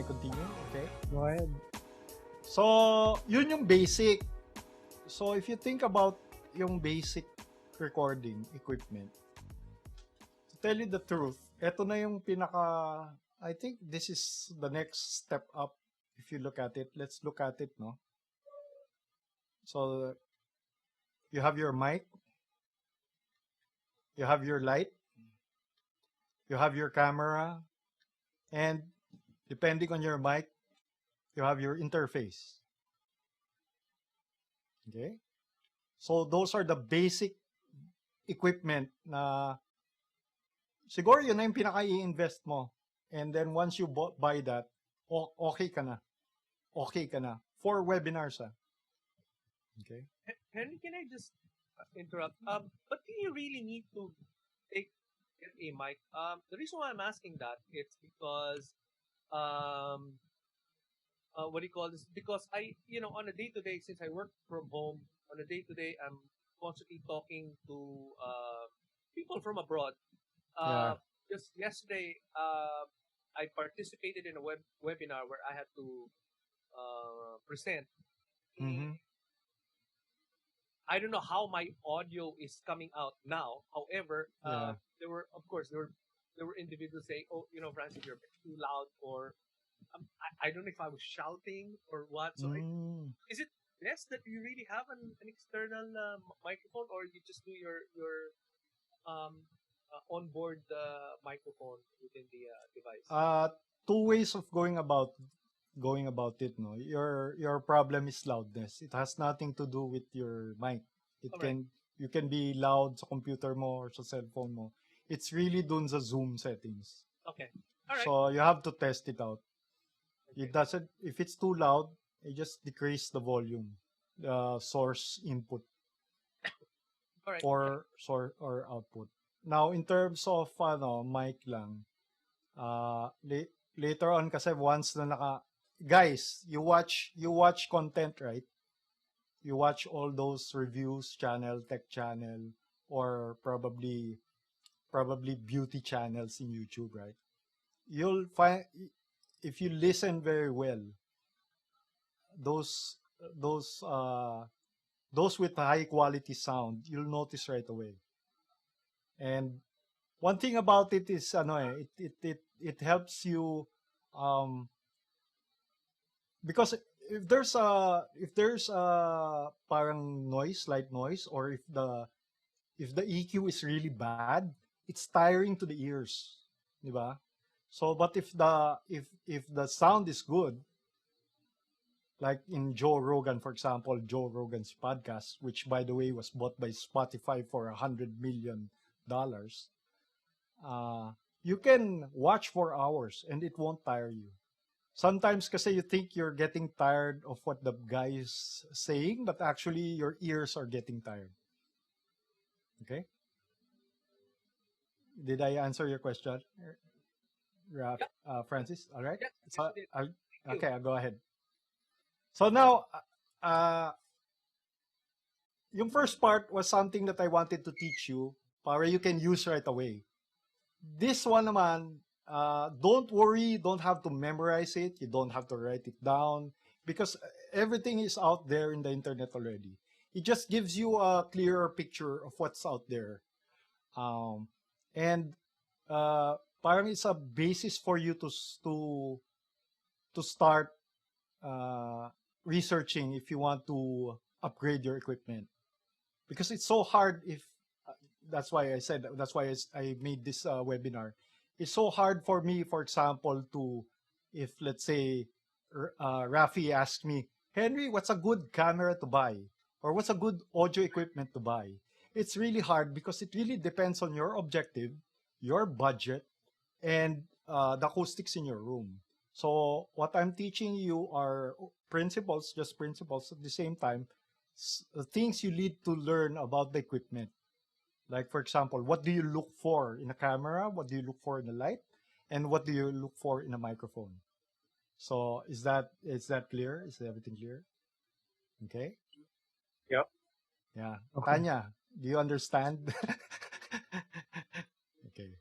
I continue? Okay. Go ahead. So, yun yung basic. So, if you think about yung basic recording equipment, to tell you the truth, eto na yung I think this is the next step up if you look at it. Let's look at it, no? So, you have your mic, you have your light, you have your camera, and depending on your mic, you have your interface. Okay? So, those are the basic equipment na siguro yun na yung pinaka-i-invest mo. And then once you buy that, okay ka na. Okay ka na. For webinars, Okay? Henry, can I just interrupt? But do you really need to get a mic? The reason why I'm asking that it's because what do you call this? Because on a day-to-day, since I work from home, on a day-to-day, I'm constantly talking to people from abroad. Just yesterday, I participated in a webinar where I had to present. Mm-hmm. I don't know how my audio is coming out now. However, there were individuals saying, "Oh, Francis, you're too loud," or I don't know if I was shouting or what. So, is it best that you really have an external microphone, or you just do your onboard microphone within the device? Two ways of going about it, no. Your problem is loudness. It has nothing to do with your mic. You can be loud sa computer mo or sa cellphone mo. It's really dun sa Zoom settings. Okay. All right. So you have to test it out. Okay. It doesn't, if it's too loud, you just decrease the volume, the source input. All right. Or output. Now in terms of mic lang, later on kasi once na guys, you watch content, right? You watch all those reviews channel, tech channel, or probably beauty channels in YouTube, right? You'll find, if you listen very well, those with high quality sound, you'll notice right away. And one thing about it is it helps you because if there's a parang noise, light noise, or if the EQ is really bad, it's tiring to the ears, diba? So, but if the sound is good, like in Joe Rogan, for example, Joe Rogan's podcast, which by the way was bought by Spotify for $100 million, you can watch for hours and it won't tire you. Sometimes kasi you think you're getting tired of what the guy is saying, but actually your ears are getting tired. Okay? Did I answer your question, Francis? All right? Yeah, okay, I'll go ahead. So now, yung first part was something that I wanted to teach you para you can use right away. This one naman, don't worry, don't have to memorize it, you don't have to write it down, because everything is out there in the internet already. It just gives you a clearer picture of what's out there. And parang it's a basis for you to start researching if you want to upgrade your equipment. Because it's so hard that's why I made this webinar. It's so hard for me, for example, if let's say Rafi asked me, Henry, what's a good camera to buy? Or what's a good audio equipment to buy? It's really hard because it really depends on your objective, your budget, and the acoustics in your room. So what I'm teaching you are principles, just principles at the same time, things you need to learn about the equipment. Like, for example, what do you look for in a camera? What do you look for in a light? And what do you look for in a microphone? So is that clear? Is everything clear? Okay? Yep. Yeah. Okay. Tanya, do you understand? Okay.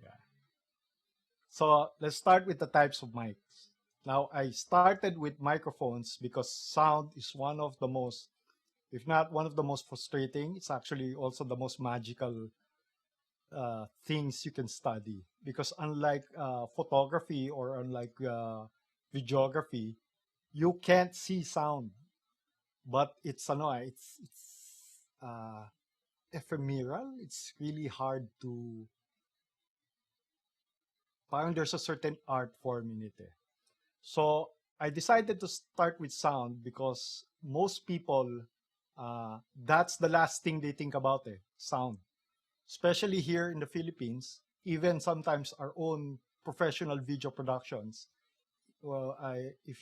Yeah. So let's start with the types of mics. Now, I started with microphones because sound is one of the most, if not one of the most frustrating, it's actually also the most magical things you can study. Because unlike photography or unlike videography, you can't see sound, but it's ephemeral. It's really hard to. Parang there's a certain art form in it. So I decided to start with sound because most people, that's the last thing they think about, sound. Especially here in the Philippines, even sometimes our own professional video productions. Well, if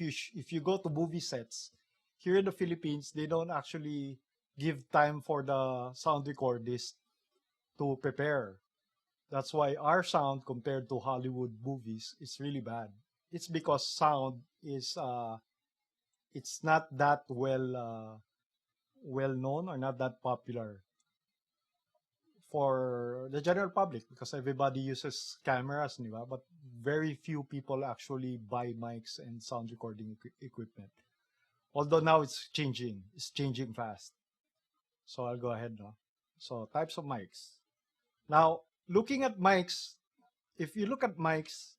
you go to movie sets here in the Philippines, they don't actually give time for the sound recordist to prepare. That's why our sound compared to Hollywood movies is really bad. It's because sound is it's not that well known or not that popular for the general public because everybody uses cameras, di ba? But very few people actually buy mics and sound recording equipment. Although now it's changing fast. So I'll go ahead now. So types of mics. Now, looking at mics, if you look at mics,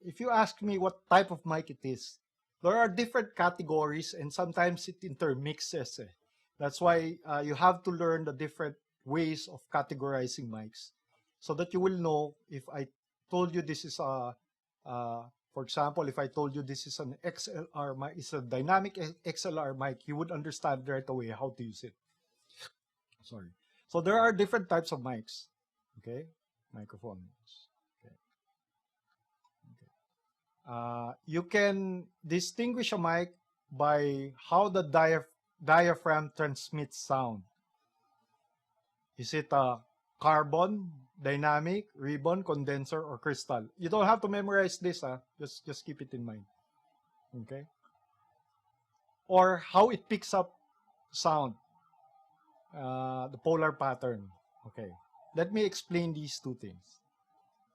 if you ask me what type of mic it is, there are different categories and sometimes it intermixes. That's why you have to learn the different ways of categorizing mics so that you will know if I told you this is for example, if I told you this is an XLR mic, it's a dynamic XLR mic, you would understand right away how to use it. Sorry. So there are different types of mics. Okay, microphones. Okay. You can distinguish a mic by how the diaphragm transmits sound. Is it a carbon, dynamic, ribbon, condenser, or crystal? You don't have to memorize this. Just keep it in mind. Okay. Or how it picks up sound, the polar pattern. Okay. Let me explain these two things.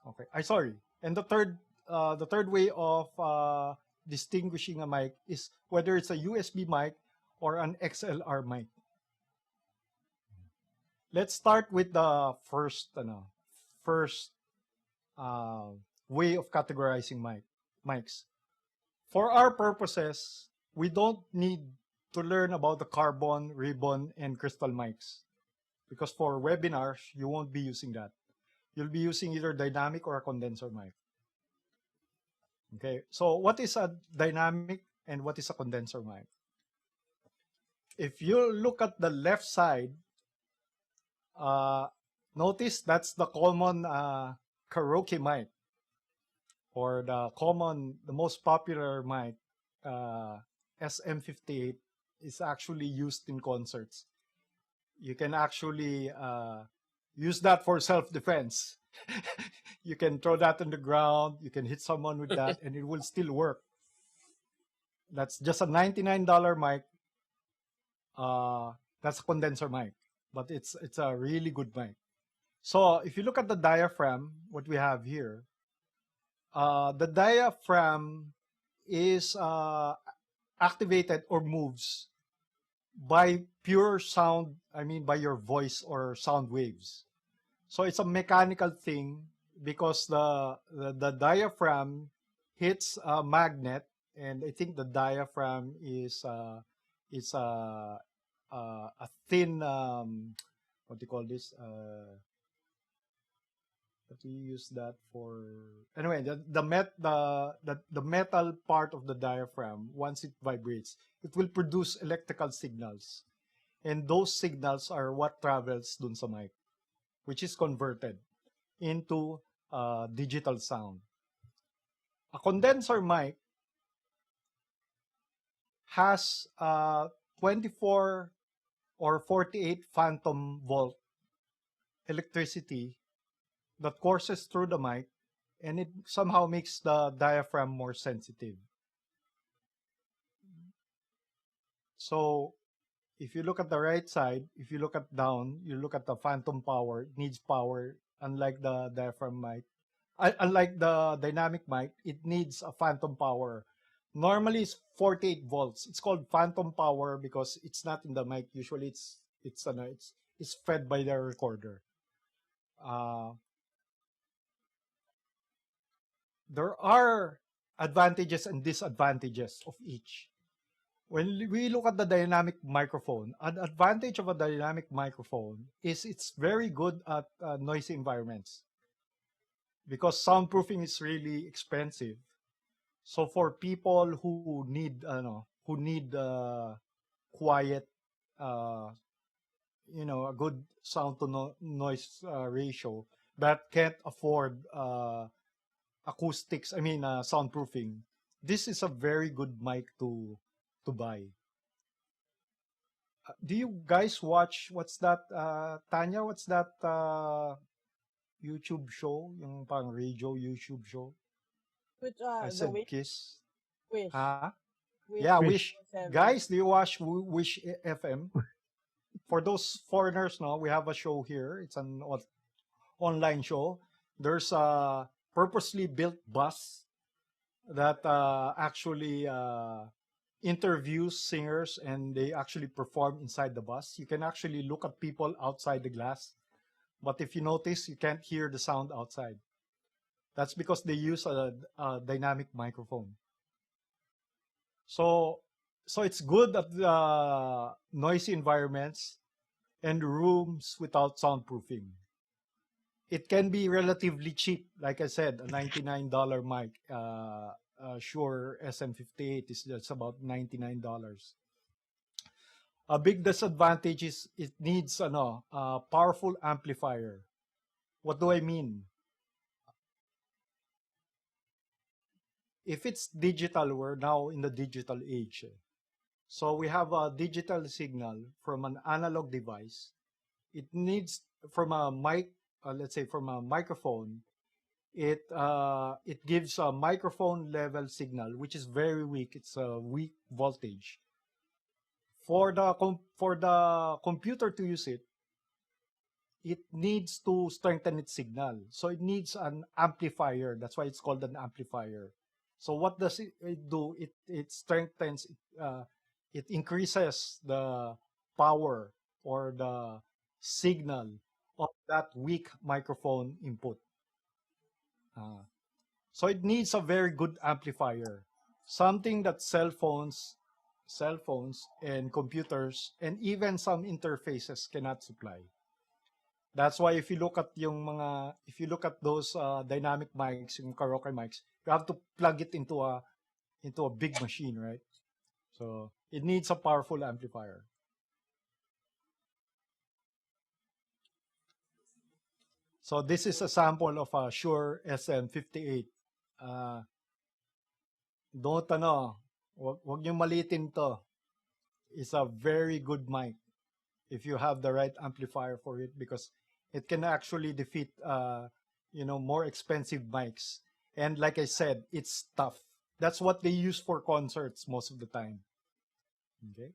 Okay. Sorry. And the third way of distinguishing a mic is whether it's a USB mic or an XLR mic. Let's start with the first way of categorizing mics. For our purposes, we don't need to learn about the carbon, ribbon, and crystal mics because for webinars, you won't be using that. You'll be using either dynamic or a condenser mic. Okay, so what is a dynamic and what is a condenser mic? If you look at the left side, notice that's the common karaoke mic or the most popular mic, SM58 is actually used in concerts. You can actually use that for self-defense. You can throw that on the ground, you can hit someone with that, and it will still work. That's just a $99 mic. That's a condenser mic, but it's a really good mic. So if you look at the diaphragm, what we have here, the diaphragm is activated or moves by pure sound, I mean by your voice or sound waves. So it's a mechanical thing because the diaphragm hits a magnet, and I think the diaphragm is a thin what do you call this? But we use that for anyway. The metal part of the diaphragm, once it vibrates, it will produce electrical signals, and those signals are what travels dun sa mic, which is converted into digital sound. A condenser mic has 24 or 48 phantom volt electricity that courses through the mic, and it somehow makes the diaphragm more sensitive. So if you look at the right side, if you look at down, you look at the phantom power, it needs power, unlike the diaphragm mic. Unlike the dynamic mic, it needs a phantom power. Normally it's 48 volts. It's called phantom power because it's not in the mic. Usually it's fed by the recorder. Uh, there are advantages and disadvantages of each. When we look at the dynamic microphone, an advantage of a dynamic microphone is it's very good at noisy environments because soundproofing is really expensive. So for people who need quiet, uh, a good sound to noise ratio, but can't afford acoustics, soundproofing, this is a very good mic to buy. Do you guys watch, what's that, Tanya, what's that YouTube show, yung parang radio YouTube show? Which I the said Wish, Kiss. Wish, Huh? Wish Yeah, Wish. Wish. 7. Guys, do you watch Wish FM? For those foreigners, no, we have a show here. It's an online show. There's a purposely built bus that actually interviews singers, and they actually perform inside the bus. You can actually look at people outside the glass, but if you notice, you can't hear the sound outside. That's because they use a dynamic microphone. So it's good at noisy environments and rooms without soundproofing. It can be relatively cheap. Like I said, a $99 mic. Shure SM58 is just about $99. A big disadvantage is it needs a powerful amplifier. What do I mean? If it's digital, we're now in the digital age. So we have a digital signal from an analog device. It needs from a mic, let's say from a microphone. It gives a microphone level signal, which is very weak. It's a weak voltage. For the computer to use it, it needs to strengthen its signal. So it needs an amplifier. That's why it's called an amplifier. So what does it do? It strengthens, it increases the power or the signal of that weak microphone input. So it needs a very good amplifier, something that cell phones and computers and even some interfaces cannot supply. That's why if you look at those dynamic mics, yung karaoke mics, you have to plug it into a big machine, right? So it needs a powerful amplifier. So this is a sample of a Shure SM58. Don't wag niyo malitin to. It's a very good mic if you have the right amplifier for it, because it can actually defeat more expensive mics. And like I said, it's tough. That's what they use for concerts most of the time. Okay.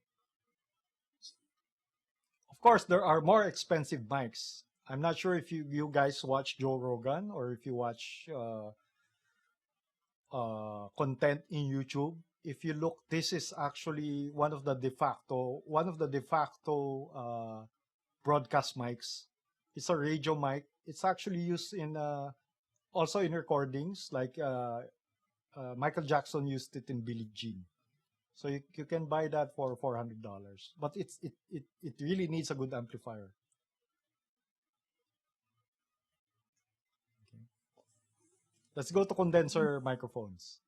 Of course, there are more expensive mics. I'm not sure if you guys watch Joe Rogan or if you watch content in YouTube. If you look, this is actually one of the de facto broadcast mics. It's a radio mic. It's actually used in also in recordings, like Michael Jackson used it in Billie Jean. So you can buy that for $400, but it really needs a good amplifier. Okay. Let's go to condenser microphones.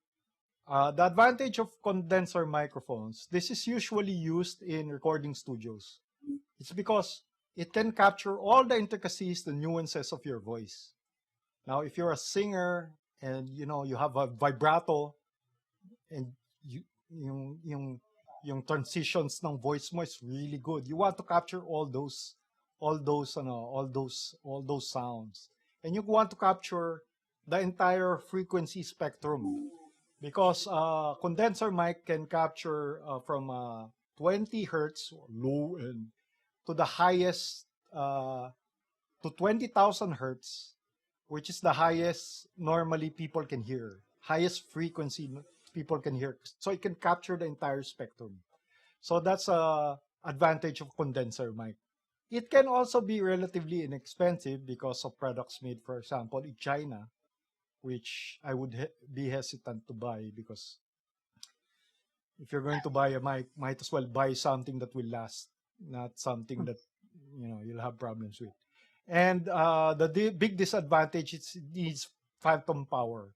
The advantage of condenser microphones, this is usually used in recording studios. It's because it can capture all the intricacies, the nuances of your voice. Now, if you're a singer and you have a vibrato and yung transitions ng voice mo is really good. You want to capture all those sounds. And you want to capture the entire frequency spectrum, because condenser mic can capture from 20 hertz low end to the highest to 20,000 hertz, which is the highest normally people can hear, highest frequency people can hear. So it can capture the entire spectrum. So that's a advantage of condenser mic. It can also be relatively inexpensive because of products made, for example, in China, which I would be hesitant to buy, because if you're going to buy a mic, might as well buy something that will last, not something that you'll have problems with. And the big disadvantage is it needs phantom power.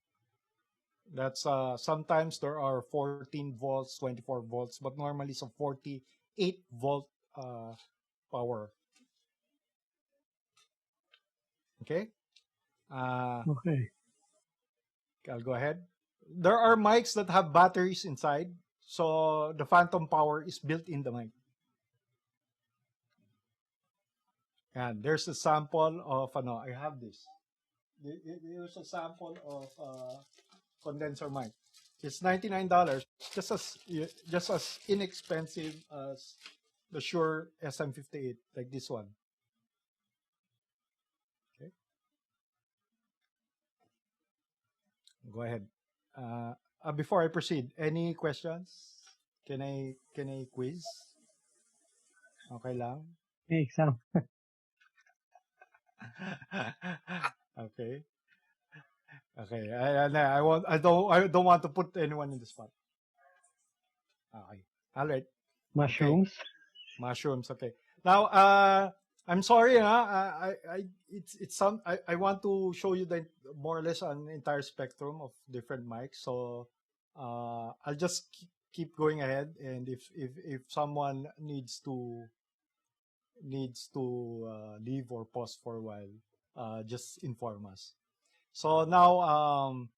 That's sometimes there are 14 volts, 24 volts, but normally it's a 48-volt power. Okay. Okay. I'll go ahead. There are mics that have batteries inside, so the phantom power is built in the mic. And there's a sample of I have this. Here's a sample of condenser mic. It's $99, just as inexpensive as the Shure SM58, like this one. Okay. Go ahead. Before I proceed, any questions? Can I quiz? Okay lang. May exam. Okay. Okay. I don't want to put anyone in the spot. Okay. All right. Mushrooms. Okay. Mushrooms. Okay. Now, I'm sorry. I want to show you the more or less an entire spectrum of different mics. So, I'll just keep going ahead, and if someone needs to leave or pause for a while, just inform us. So now,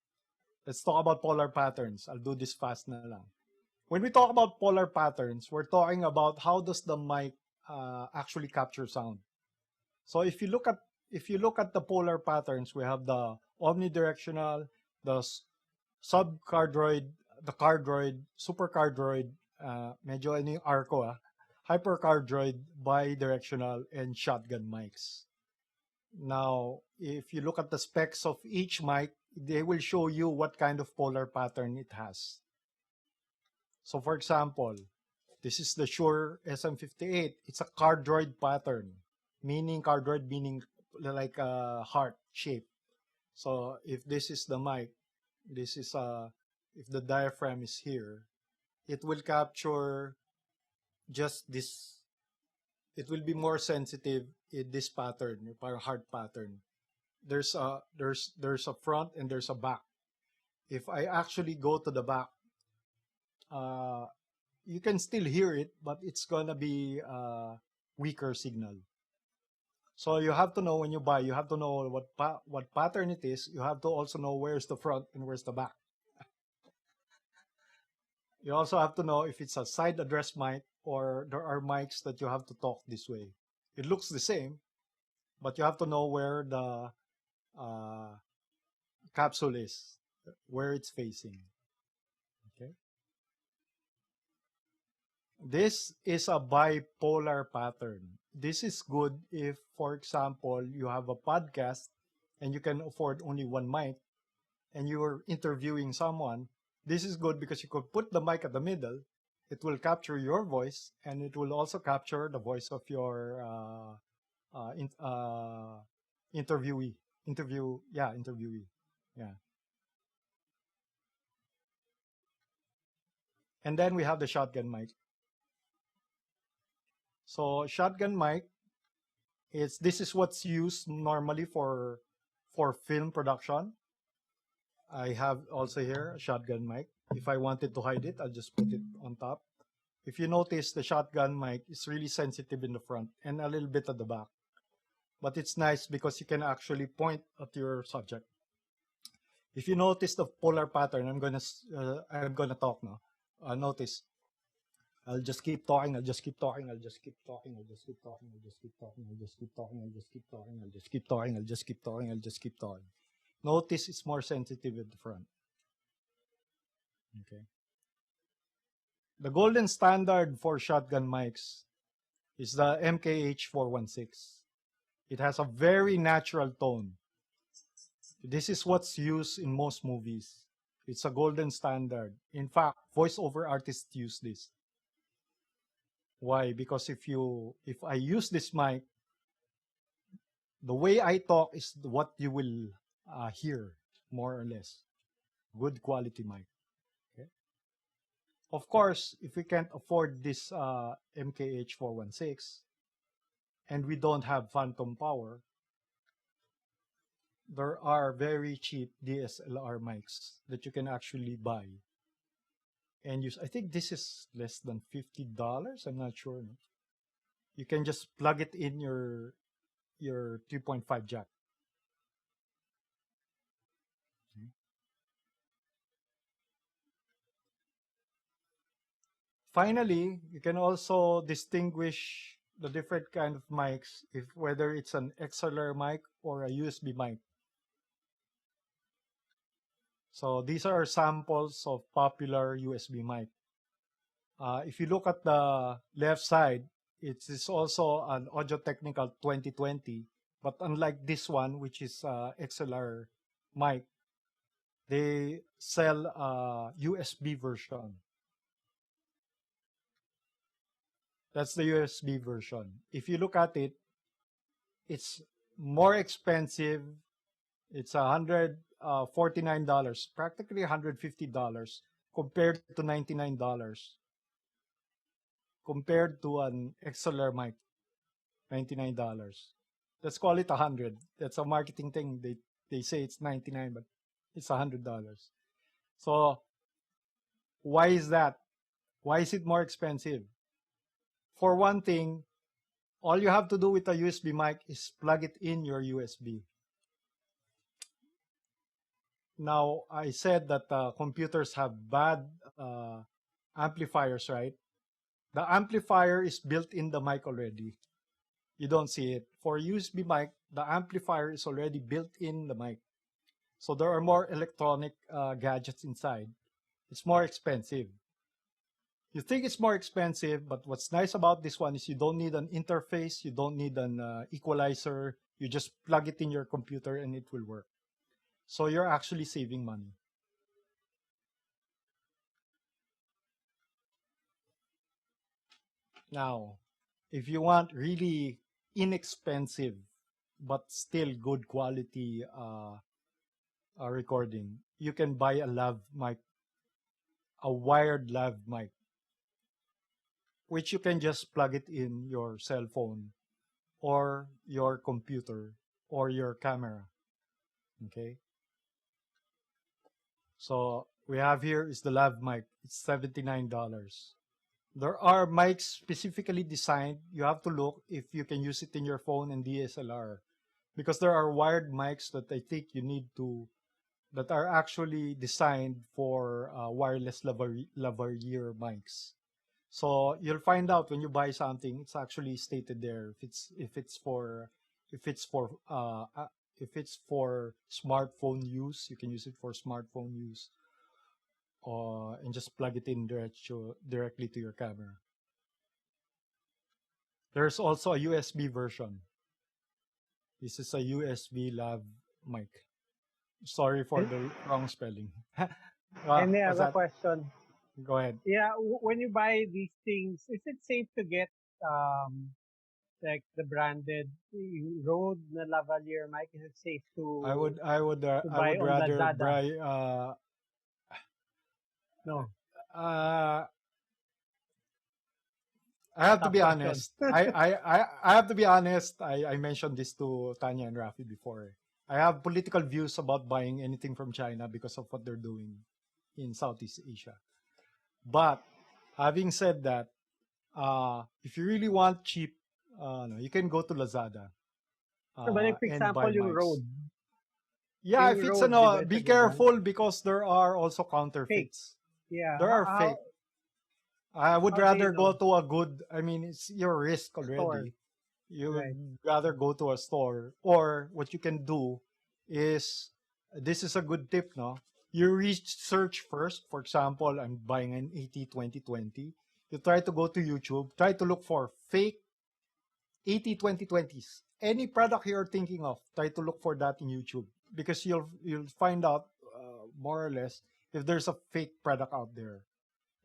let's talk about polar patterns. I'll do this fast na lang. When we talk about polar patterns, we're talking about how does the mic actually capture sound. So if you look at the polar patterns, we have the omnidirectional, the subcardioid, the cardioid, supercardioid, medyo ano yung arco, hypercardioid, bidirectional, and shotgun mics. Now, if you look at the specs of each mic, they will show you what kind of polar pattern it has. So for example, this is the Shure SM58. It's a cardioid pattern, meaning like a heart shape. So if this is the mic, this is if the diaphragm is here, it will capture just this. It will be more sensitive in this pattern, or heart pattern. There's a front and there's a back. If I actually go to the back, you can still hear it, but it's gonna be weaker signal. So you have to know when you buy, you have to know what pattern it is. You have to also know where's the front and where's the back. You also have to know if it's a side address mic or there are mics that you have to talk this way. It looks the same, but you have to know where the capsule is, where it's facing. Okay. This is a bipolar pattern. This is good if, for example, you have a podcast and you can afford only one mic and you're interviewing someone. This is good because you could put the mic at the middle. It will capture your voice and it will also capture the voice of your interviewee. Interviewee. Yeah. And then we have the shotgun mic. So shotgun mic this is what's used normally for film production. I have also here a shotgun mic. If I wanted to hide it, I'll just put it on top. If you notice, the shotgun mic is really sensitive in the front and a little bit at the back. But it's nice because you can actually point at your subject. If you notice the polar pattern, I'm gonna talk now. Notice. I'll just keep talking, I'll just keep talking, I'll just keep talking, I'll just keep talking, I'll just keep talking, I'll just keep talking, I'll just keep talking, I'll just keep talking, I'll just keep talking, I'll just keep talking. Notice it's more sensitive at the front. Okay. The golden standard for shotgun mics is the MKH416. It has a very natural tone. This is what's used in most movies. It's a golden standard. In fact, voiceover artists use this. Why? Because if I use this mic, the way I talk is what you will hear, more or less. Good quality mic. Okay? Of course, if we can't afford this MKH 416 and we don't have phantom power, there are very cheap DSLR mics that you can actually buy and use. I think this is less than $50. I'm not sure. No? You can just plug it in your 3.5 jack. Okay. Finally, you can also distinguish the different kind of mics, if whether it's an XLR mic or a USB mic. So these are samples of popular USB mic. If you look at the left side, it is also an Audio Technica 2020, but unlike this one, which is XLR mic, they sell a USB version. That's the USB version. If you look at it, it's more expensive. It's $149, practically $150 compared to $99. Compared to an XLR mic, $99. Let's call it $100. That's a marketing thing. They say it's $99, but it's $100. So why is that? Why is it more expensive? For one thing, all you have to do with a USB mic is plug it in your USB. Now, I said that computers have bad amplifiers, right? The amplifier is built in the mic already. You don't see it. For USB mic, the amplifier is already built in the mic. So there are more electronic gadgets inside. It's more expensive. You think it's more expensive, but what's nice about this one is you don't need an interface. You don't need an equalizer. You just plug it in your computer and it will work. So you're actually saving money. Now, if you want really inexpensive but still good quality recording, you can buy a lav mic, a wired lav mic, which you can just plug it in your cell phone or your computer or your camera. Okay. So we have here is the lav mic. It's $79. There are mics specifically designed. You have to look if you can use it in your phone and DSLR, because there are wired mics that I think you need to, that are actually designed for wireless lavalier mics. So you'll find out when you buy something, it's actually stated there if it's for smartphone use, you can use it for smartphone use. And just plug it in directly to your camera. There's also a USB version. This is a USB lav mic. Sorry for the wrong spelling. And I have a question. Go ahead. Yeah, when you buy these things, is it safe to get like the branded Rode na lavalier mic? Is it safe to? I would rather buy. No. I have to be honest. I have to be honest. I mentioned this to Tanya and Rafi before. I have political views about buying anything from China because of what they're doing in Southeast Asia. But having said that, if you really want cheap, you can go to Lazada. But like, for example, yung Rode. Yeah, if it's be careful because there are also counterfeits. Yeah. There are fake. I would rather go to a good, I mean, it's your risk already. Store. You would rather go to a store. Or what you can do is, this is a good tip, no? You research first. For example, I'm buying an AT2020. You try to go to YouTube, try to look for fake AT2020s. Any product you're thinking of, try to look for that in YouTube, because you'll find out more or less if there's a fake product out there.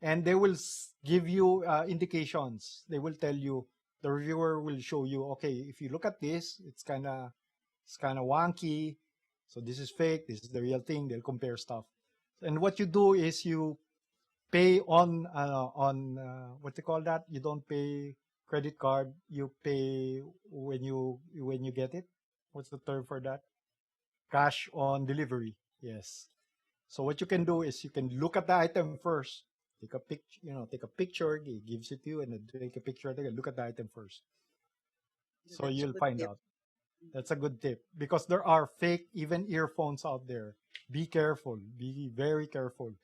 And they will give you indications. They will tell you, the reviewer will show you, okay, if you look at this, it's kind of wonky. So this is fake. This is the real thing. They'll compare stuff. And what you do is you pay on what they call that. You don't pay credit card. You pay when you get it. What's the term for that? Cash on delivery. Yes. So what you can do is you can look at the item first. Take a picture. It gives it to you, and then take a picture. Look at the item first. So That's a you'll good find tip. out. That's a good tip, because there are fake even earphones out there. Be careful. Be very careful,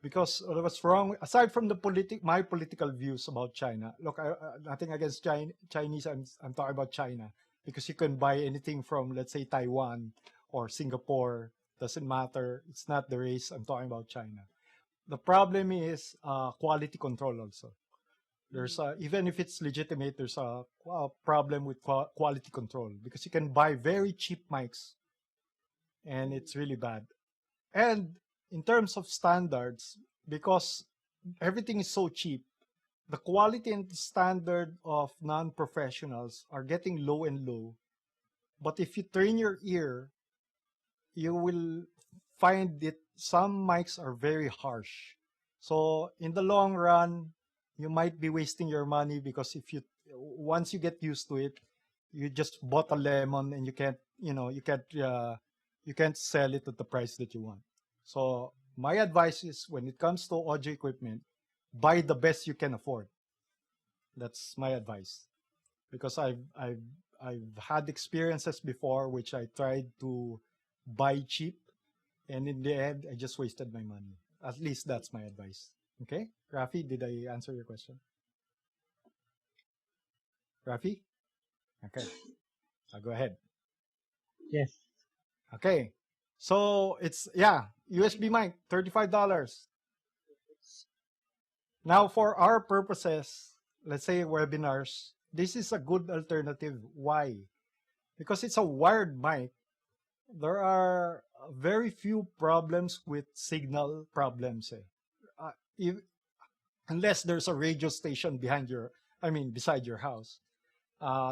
because what's wrong, aside from my political views about China. Look, nothing against Chinese. I'm talking about China, because you can buy anything from, let's say, Taiwan or Singapore. Doesn't matter. It's not the race. I'm talking about China. The problem is quality control also. There's even if it's legitimate, there's a problem with quality control, because you can buy very cheap mics, and it's really bad. And in terms of standards, because everything is so cheap, the quality and standard of non-professionals are getting low and low. But if you train your ear, you will find that some mics are very harsh. So in the long run, you might be wasting your money, because once you get used to it, you just bought a lemon, and you can't sell it at the price that you want. So my advice is, when it comes to audio equipment, buy the best you can afford. That's my advice, because I've had experiences before which I tried to buy cheap, and in the end I just wasted my money. At least that's my advice. Okay, Rafi, did I answer your question? Rafi? Okay, I'll go ahead. Yes. Okay, so it's USB mic, $35. Now for our purposes, let's say webinars, this is a good alternative. Why? Because it's a wired mic. There are very few problems with signal problems. Unless there's a radio station beside your house.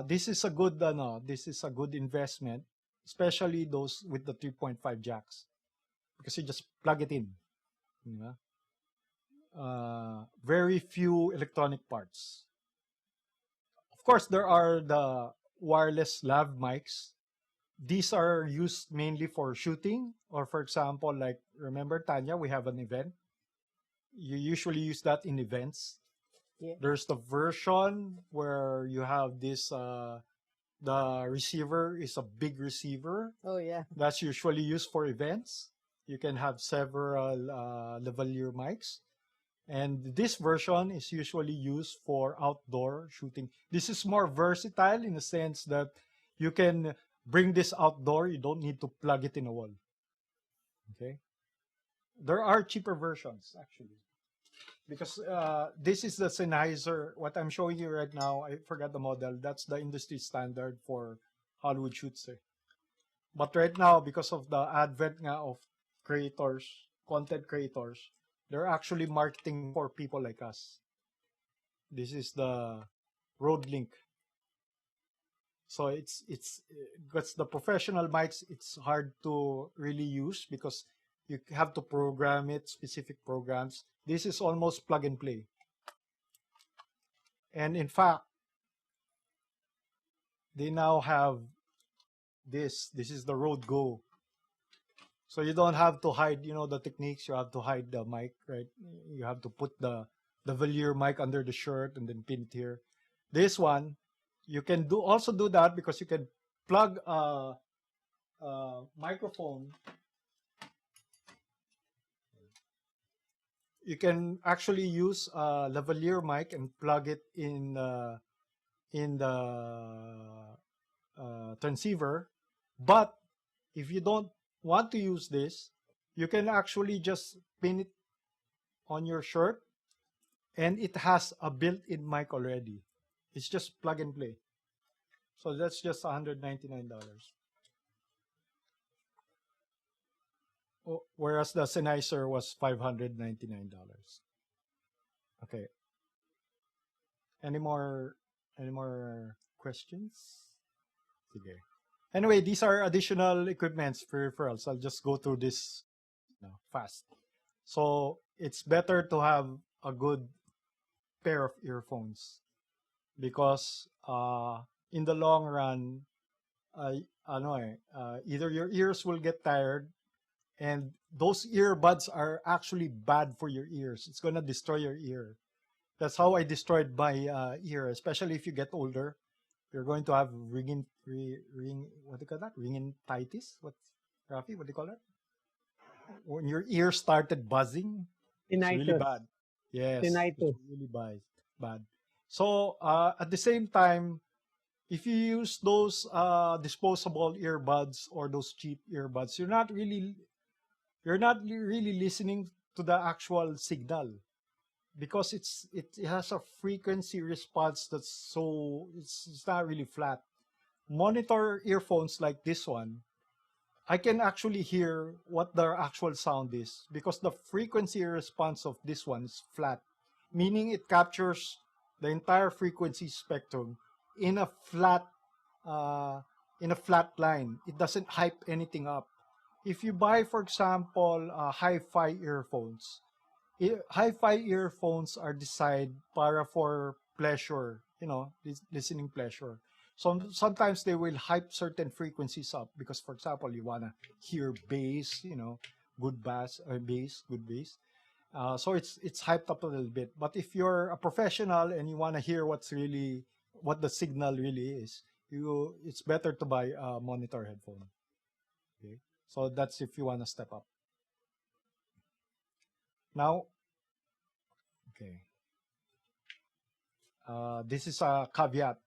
This is a good investment, especially those with the 3.5 jacks, because you just plug it in. You know? Very few electronic parts. Of course, there are the wireless lav mics. These are used mainly for shooting, or for example, like, remember, Tanya, we have an event. You usually use that in events. Yeah. There's the version where you have this, the receiver is a big receiver. Oh yeah. That's usually used for events. You can have several lavalier mics. And this version is usually used for outdoor shooting. This is more versatile in the sense that you can bring this outdoor. You don't need to plug it in a wall. Okay. There are cheaper versions, actually. Because this is the Sennheiser. What I'm showing you right now, I forgot the model. That's the industry standard for Hollywood shoots. But right now, because of the advent of creators, content creators, they're actually marketing for people like us. This is the Rode Link. So it's the professional mics. It's hard to really use, because you have to program it, specific programs. This is almost plug and play. And in fact, they now have this. This is the Rode Go. So you don't have to hide, the techniques. You have to hide the mic, right? You have to put the lavalier mic under the shirt and then pin it here. This one, you can also do that, because you can plug a microphone. You can actually use a lavalier mic and plug it in the transceiver. But if you don't want to use this, you can actually just pin it on your shirt, and it has a built-in mic already. It's just plug and play. So that's just $199. whereas the Sennheiser was $599. Okay. Any more questions? Okay. Anyway, these are additional equipments, peripherals. I'll just go through this fast. So it's better to have a good pair of earphones because in the long run, either your ears will get tired, and those earbuds are actually bad for your ears. It's gonna destroy your ear. That's how I destroyed my ear, especially if you get older. You're going to have what do you call that? Ringitis? Rafi, what do you call that? When your ear started buzzing, it's really bad. Yes, Tinnitus. it's really bad. So at the same time, if you use those disposable earbuds or those cheap earbuds, you're not really listening to the actual signal, because it has a frequency response that's so it's not really flat. Monitor earphones like this one, I can actually hear what the actual sound is because the frequency response of this one is flat, meaning it captures the entire frequency spectrum in a flat line. It doesn't hype anything up. If you buy, for example, hi-fi earphones, hi-fi earphones are designed for pleasure, listening pleasure. So sometimes they will hype certain frequencies up because, for example, you wanna hear bass, good bass, good bass. So it's hyped up a little bit. But if you're a professional and you wanna hear what the signal really is, it's better to buy a monitor headphone. Okay, so that's if you wanna step up. Now, okay. This is a caveat.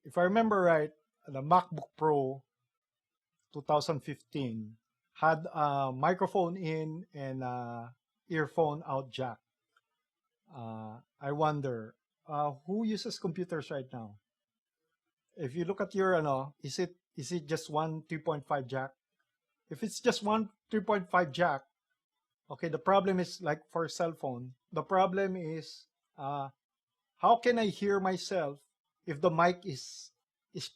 If I remember right, the MacBook Pro 2015 had a microphone in and a earphone out jack. I wonder, who uses computers right now? If you look at your, is it just one 3.5 jack? If it's just one 3.5 jack, okay, the problem is like for a cell phone. The problem is, how can I hear myself if the mic is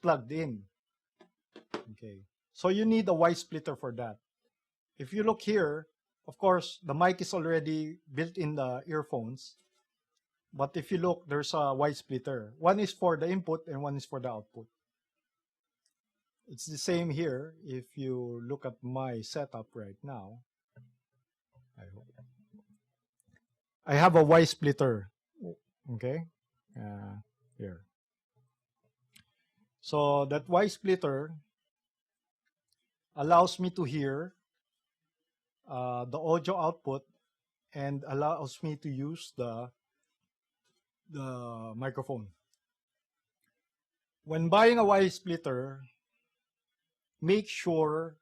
plugged in? Okay, so you need a Y splitter for that. If you look here, of course, the mic is already built in the earphones. But if you look, there's a Y splitter. One is for the input and one is for the output. It's the same here. If you look at my setup right now, I have a Y splitter. Okay, here. So that Y splitter allows me to hear the audio output and allows me to use the microphone. When buying a Y splitter, make sure,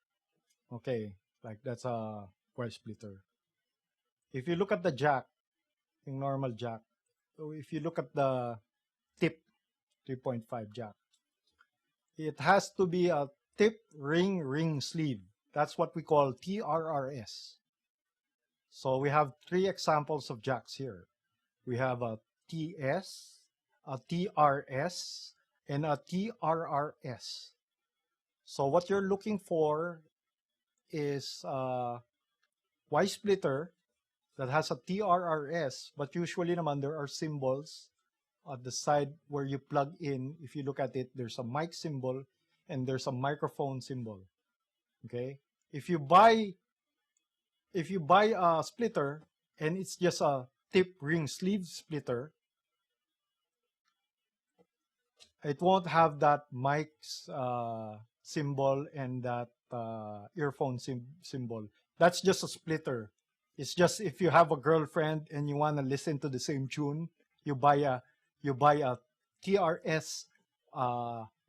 okay, like that's a Y splitter. If you look at the jack, the normal jack, so if you look at the tip 3.5 jack, it has to be a tip ring sleeve. That's what we call TRRS. So we have three examples of jacks here. We have a TS, a TRS, and a TRRS. So what you're looking for is a Y splitter that has a TRRS, but usually naman there are symbols at the side where you plug in. If you look at it, there's a mic symbol and there's a microphone symbol. Okay? If you buy a splitter and it's just a tip ring sleeve splitter, it won't have that mic's symbol and that earphone symbol. That's just a splitter. It's just if you have a girlfriend and you want to listen to the same tune, you buy a TRS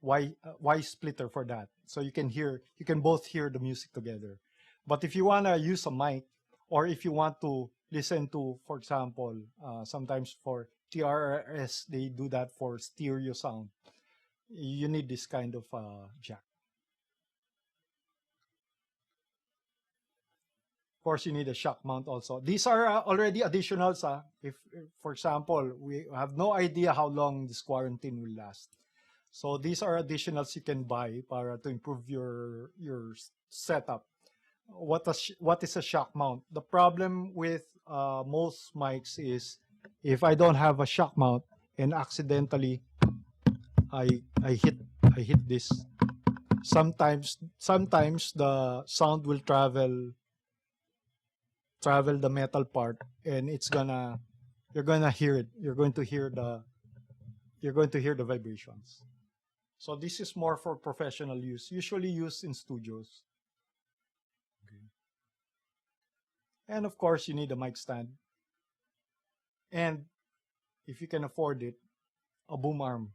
Y splitter for that. So you can both hear the music together. But if you want to use a mic, or if you want to listen to, for example, sometimes for TRS, they do that for stereo sound. You need this kind of jack. Of course, you need a shock mount also. These are already additionals. If, for example, we have no idea how long this quarantine will last. So these are additionals you can buy para to improve your setup. What is a shock mount? The problem with most mics is if I don't have a shock mount and accidentally I hit this, sometimes the sound will travel the metal part, and you're gonna hear it. You're going to hear the vibrations. So this is more for professional use, usually used in studios. Okay. And of course, you need a mic stand. And if you can afford it, a boom arm.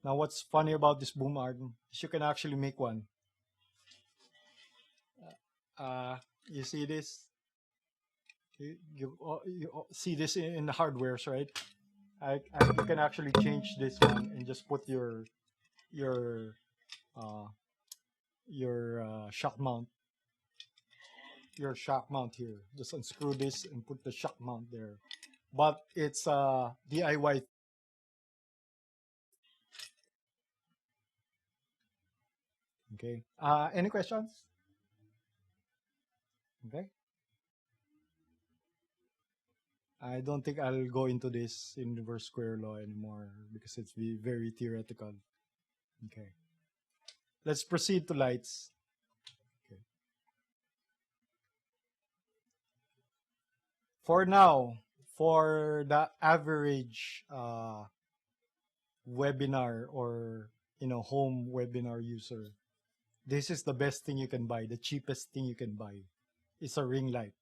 Now, what's funny about this boom arm is you can actually make one. You see this? You see this in the hardwares, right? You can actually change this one and just put your shock mount. Your shock mount here. Just unscrew this and put the shock mount there. But it's DIY. Okay. Any questions? Okay. I don't think I'll go into this inverse square law anymore because it's very theoretical. Okay. Let's proceed to lights. Okay. For now, for the average webinar or home webinar user, this is the best thing you can buy, the cheapest thing you can buy. It's a ring light.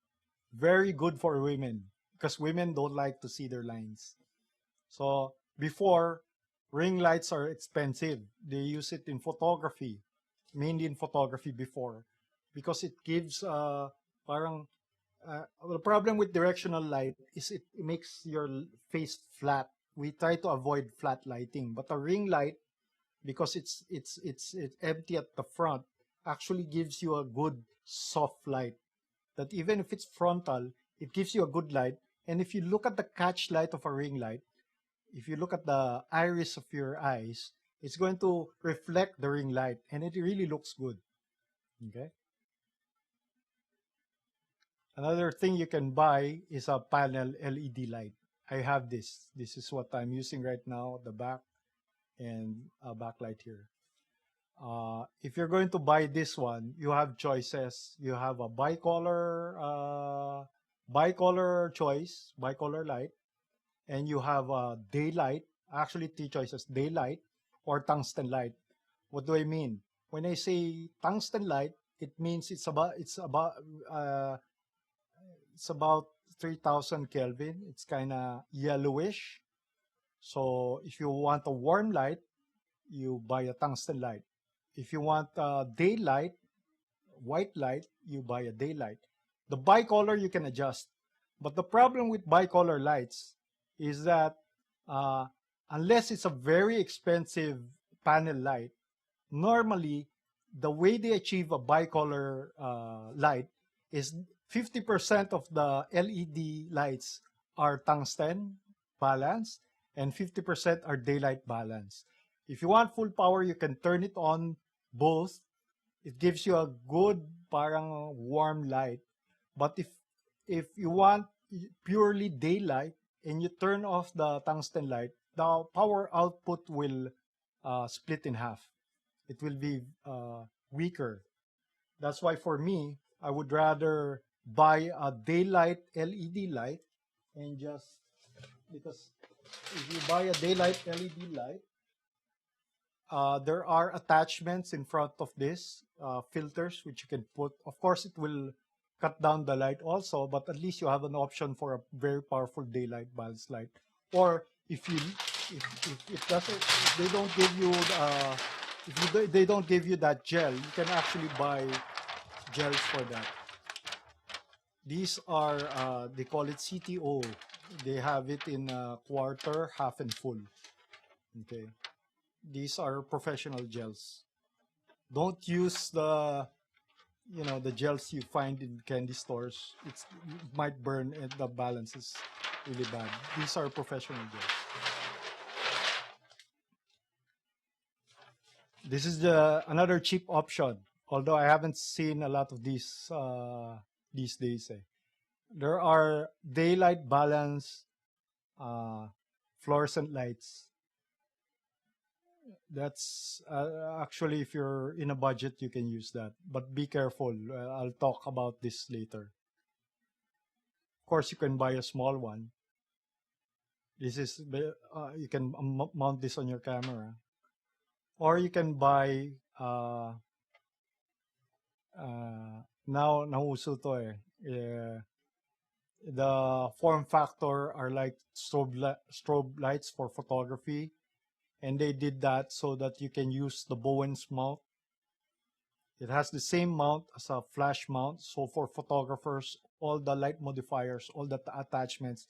Very good for women because women don't like to see their lines. So before, ring lights are expensive. They use it in photography, mainly in photography before, because it gives the problem with directional light is it makes your face flat. We try to avoid flat lighting, but a ring light, because it's empty at the front, actually gives you a good soft light. That even if it's frontal, it gives you a good light. And if you look at the catch light of a ring light, if you look at the iris of your eyes, it's going to reflect the ring light, and it really looks good. Okay. Another thing you can buy is a panel LED light. I have this. This is what I'm using right now, the back and a backlight here. If you're going to buy this one, you have choices. You have a bicolor choice, bicolor light, and you have a daylight. Actually, 3 choices: daylight or tungsten light. What do I mean? When I say tungsten light, it means it's about 3,000 Kelvin. It's kind of yellowish. So if you want a warm light, you buy a tungsten light. If you want daylight, white light, you buy a daylight. The bicolor you can adjust. But the problem with bicolor lights is that unless it's a very expensive panel light, normally the way they achieve a bicolor light is 50% of the LED lights are tungsten balance and 50% are daylight balance. If you want full power, you can turn it on both. It gives you a good parang warm light. But if you want purely daylight and you turn off the tungsten light, the power output will split in half. It will be weaker. That's why for me, I would rather buy a daylight LED light, and just because if you buy a daylight LED light, there are attachments in front of this, filters which you can put. Of course, it will cut down the light also, but at least you have an option for a very powerful daylight balance light. Or if they don't give you they don't give you that gel, you can actually buy gels for that. These are they call it CTO. They have it in quarter, half, and full. Okay, these are professional gels. Don't use the the gels you find in candy stores, it might burn and the balance is really bad. These are professional gels. This is another cheap option, although I haven't seen a lot of these days. There are daylight balance fluorescent lights. That's actually, if you're in a budget, you can use that. But be careful. I'll talk about this later. Of course, you can buy a small one. This is you can mount this on your camera, or you can buy now nauso to the form factor are like strobe lights for photography, and they did that so that you can use the Bowen's mount. It has the same mount as a flash mount, so for photographers, all the light modifiers, all the attachments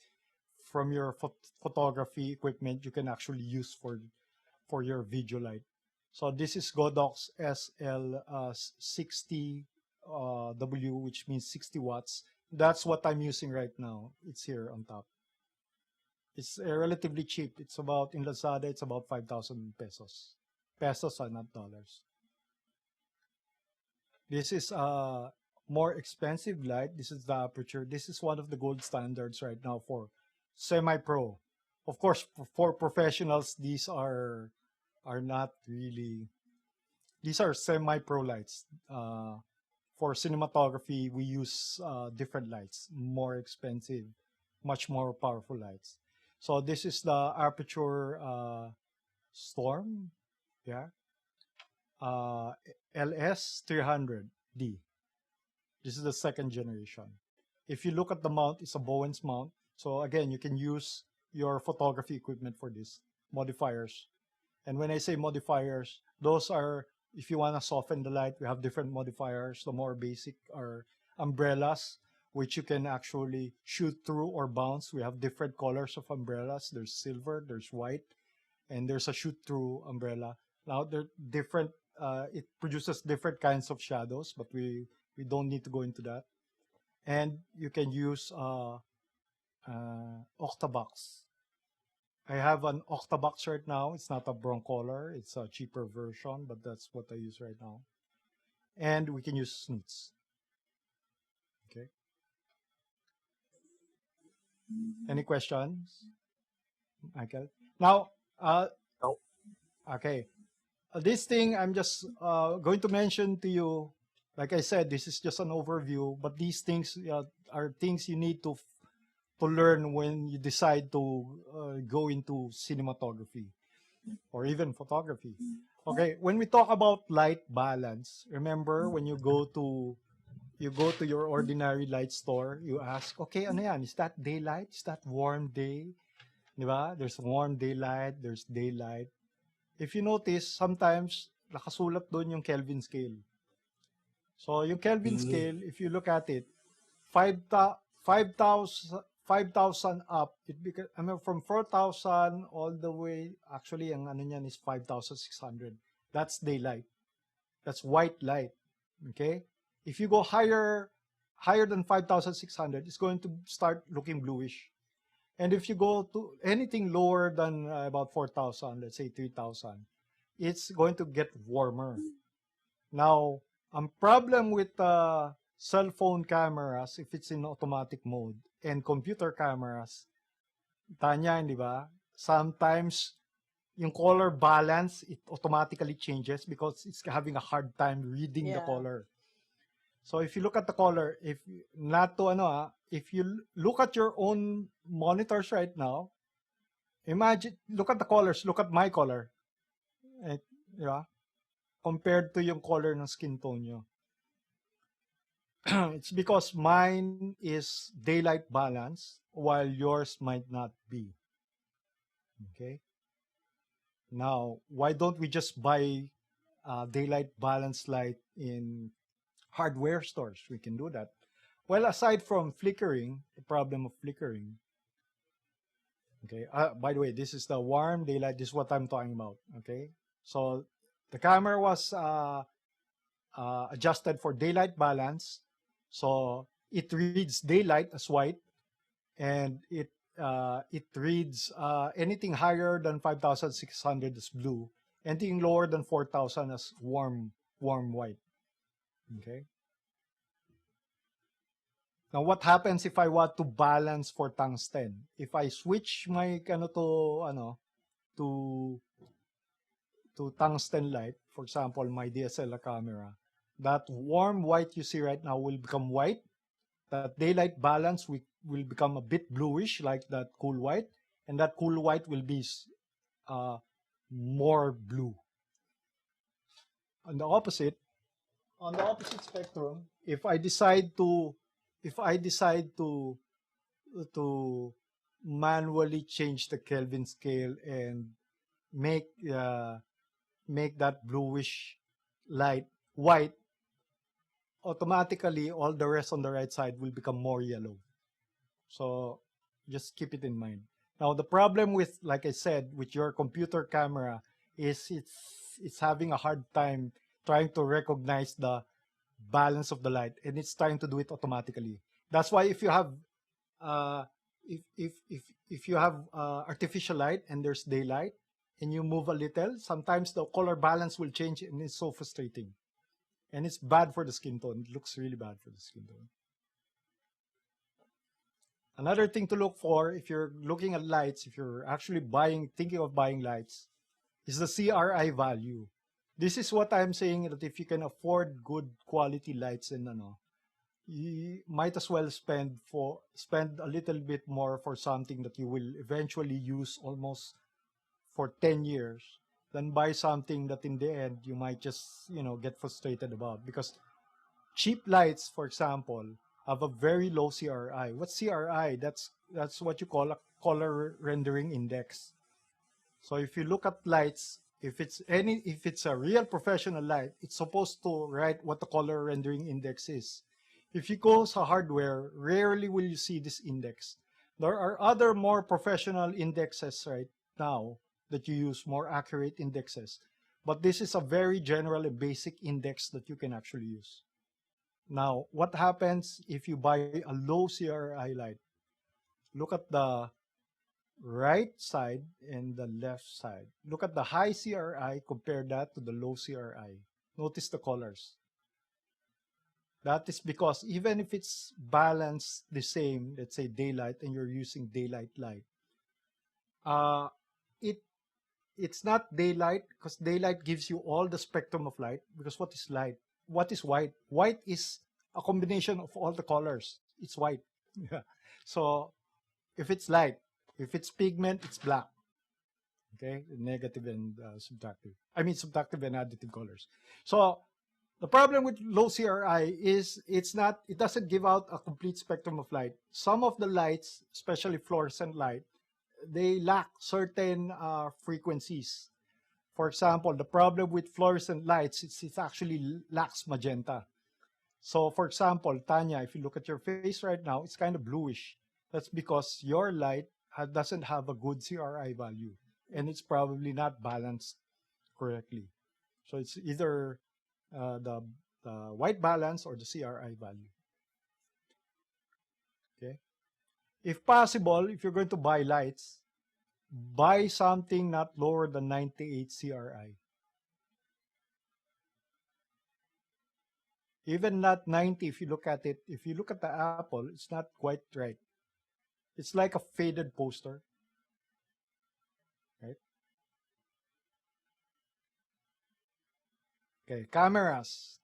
from your photography equipment, you can actually use for your video light. So this is Godox SL60W, which means 60 watts. That's what I'm using right now. It's here on top. It's relatively cheap. It's about, in Lazada, it's about 5,000 pesos. Pesos are not dollars. This is a more expensive light. This is the aperture. This is one of the gold standards right now for semi-pro. Of course, for professionals, these are not really. These are semi-pro lights. For cinematography, we use different lights, more expensive, much more powerful lights. So this is the aperture Storm, yeah, LS300D. This is the second generation. If you look at the mount, it's a Bowen's mount. So again, you can use your photography equipment for this modifiers. And when I say modifiers, those are, if you want to soften the light, we have different modifiers. The more basic are umbrellas, which you can actually shoot through or bounce. We have different colors of umbrellas. There's silver, there's white, and there's a shoot-through umbrella. Now, they're different. It produces different kinds of shadows, but we don't need to go into that. And you can use Octabox. I have an Octabox right now. It's not a Broncolor. It's a cheaper version, but that's what I use right now. And we can use snoots. Okay. Any questions, Michael? Now, No. okay. This thing I'm just going to mention to you. Like I said, this is just an overview, but these things are things you need to learn when you decide to go into cinematography or even photography. Okay, when we talk about light balance, remember when you go to your ordinary light store, you ask, okay, ano yan? Is that daylight? Is that warm day? Di ba? There's warm daylight, there's daylight. If you notice, sometimes nakasulat doon yung Kelvin scale. So yung Kelvin scale, if you look at it, 5,000 up, from 4,000 all the way, actually, ang ano niyan is 5,600. That's daylight. That's white light. Okay? If you go higher than 5,600, it's going to start looking bluish. And if you go to anything lower than about 4,000, let's say 3,000, it's going to get warmer. Now, ang problem with cell phone cameras, if it's in automatic mode, and computer cameras, tanya, di ba? Sometimes, yung color balance, it automatically changes because it's having a hard time reading the color. So if you look at the color, if you look at your own monitors right now, look at the colors, look at my color. Yeah, compared to yung color ng skin tone nyo. It's because mine is daylight balance while yours might not be. Okay? Now, why don't we just buy daylight balance light in hardware stores? We can do that. Well, aside from flickering, the problem of flickering. Okay. By the way, this is the warm daylight. This is what I'm talking about. Okay. So the camera was adjusted for daylight balance. So it reads daylight as white, and it reads anything higher than 5,600 as blue, anything lower than 4,000 as warm white. Okay. Now, what happens if I want to balance for tungsten? If I switch my to tungsten light, for example, my DSLR camera, that warm white you see right now will become white. That daylight balance will become a bit bluish, like that cool white, and that cool white will be more blue. On the opposite spectrum, if I decide to manually change the Kelvin scale and make that bluish light white, automatically all the rest on the right side will become more yellow. So just keep it in mind. Now the problem with, like I said, with your computer camera is it's having a hard time trying to recognize the balance of the light, and it's trying to do it automatically. That's why if you have if you have artificial light and there's daylight and you move a little, sometimes the color balance will change, and it's so frustrating. And it's bad for the skin tone. It looks really bad for the skin tone. Another thing to look for if you're looking at lights, if you're actually thinking of buying lights, is the CRI value. This is what I'm saying, that if you can afford good quality lights, and you might as well spend a little bit more for something that you will eventually use almost for 10 years than buy something that in the end you might just get frustrated about. Because cheap lights, for example, have a very low CRI. What's CRI? That's what you call a color rendering index. So if you look at lights, if it's a real professional light, it's supposed to write what the color rendering index is. If you go to hardware, rarely will you see this index. There are other more professional indexes right now that you use, more accurate indexes. But this is a very general and basic index that you can actually use. Now, what happens if you buy a low CRI light? Look at the right side and the left side. Look at the high CRI, compare that to the low CRI. Notice the colors. That is because even if it's balanced the same, let's say daylight, and you're using daylight light, it's not daylight, because daylight gives you all the spectrum of light. Because what is light? What is white? White is a combination of all the colors. It's white. So if it's light, if it's pigment, it's black. Okay, negative and subtractive. I mean subtractive and additive colors. So the problem with low CRI is it doesn't give out a complete spectrum of light. Some of the lights, especially fluorescent light, they lack certain frequencies. For example, the problem with fluorescent lights is it actually lacks magenta. So for example, Tanya, if you look at your face right now, it's kind of bluish. That's because your light doesn't have a good CRI value, and it's probably not balanced correctly. So it's either the white balance or the CRI value. Okay. If possible, if you're going to buy lights, buy something not lower than 98 CRI. Even not 90, if you look at it, if you look at the apple, it's not quite right. It's like a faded poster. Right? Okay, cameras.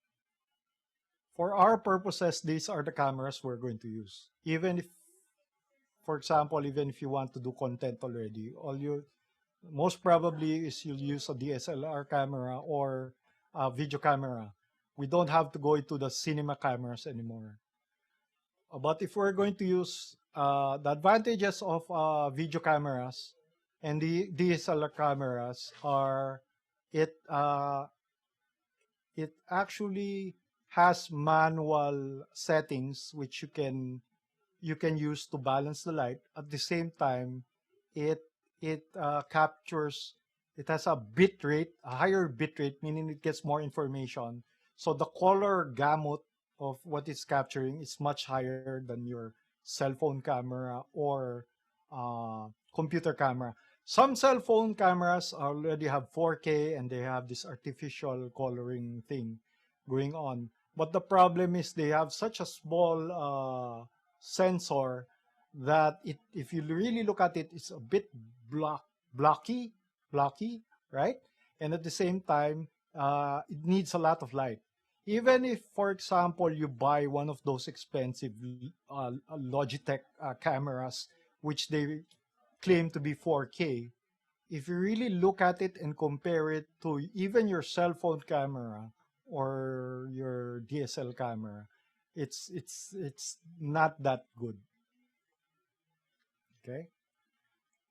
For our purposes, these are the cameras we're going to use. Even if, for example, even if you want to do content already, most probably is you'll use a DSLR camera or a video camera. We don't have to go into the cinema cameras anymore. But if we're going to use the advantages of video cameras and the DSLR cameras are it actually has manual settings which you can use to balance the light. At the same time, it captures. It has a bit rate, a higher bit rate, meaning it gets more information. So the color gamut of what it's capturing is much higher than your cell phone camera or computer camera. Some cell phone cameras already have 4K and they have this artificial coloring thing going on. But the problem is they have such a small sensor that if you really look at it, it's a bit blocky, right? And at the same time, it needs a lot of light. Even if, for example, you buy one of those expensive Logitech cameras, which they claim to be 4K, if you really look at it and compare it to even your cell phone camera or your DSL camera, it's not that good. Okay.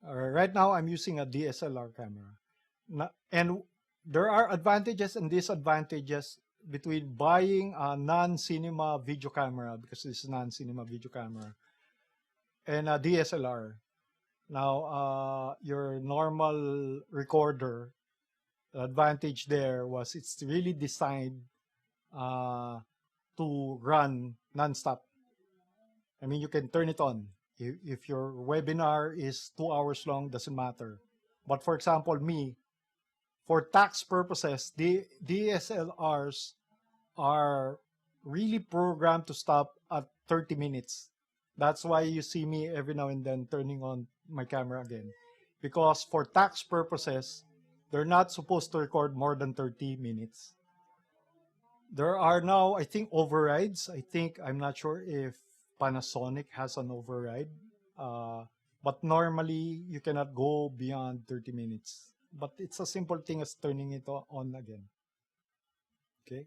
Right now, I'm using a DSLR camera, and there are advantages and disadvantages between buying a non-cinema video camera, because this is non-cinema video camera, and a DSLR. Now, your normal recorder, the advantage there was it's really designed to run nonstop. I mean, you can turn it on. If your webinar is 2 hours long, doesn't matter. But for example, me, for tax purposes, the DSLRs are really programmed to stop at 30 minutes. That's why you see me every now and then turning on my camera again. Because for tax purposes, they're not supposed to record more than 30 minutes. There are now, I think, overrides. I'm not sure if Panasonic has an override. But normally, you cannot go beyond 30 minutes. But it's a simple thing as turning it on again. Okay?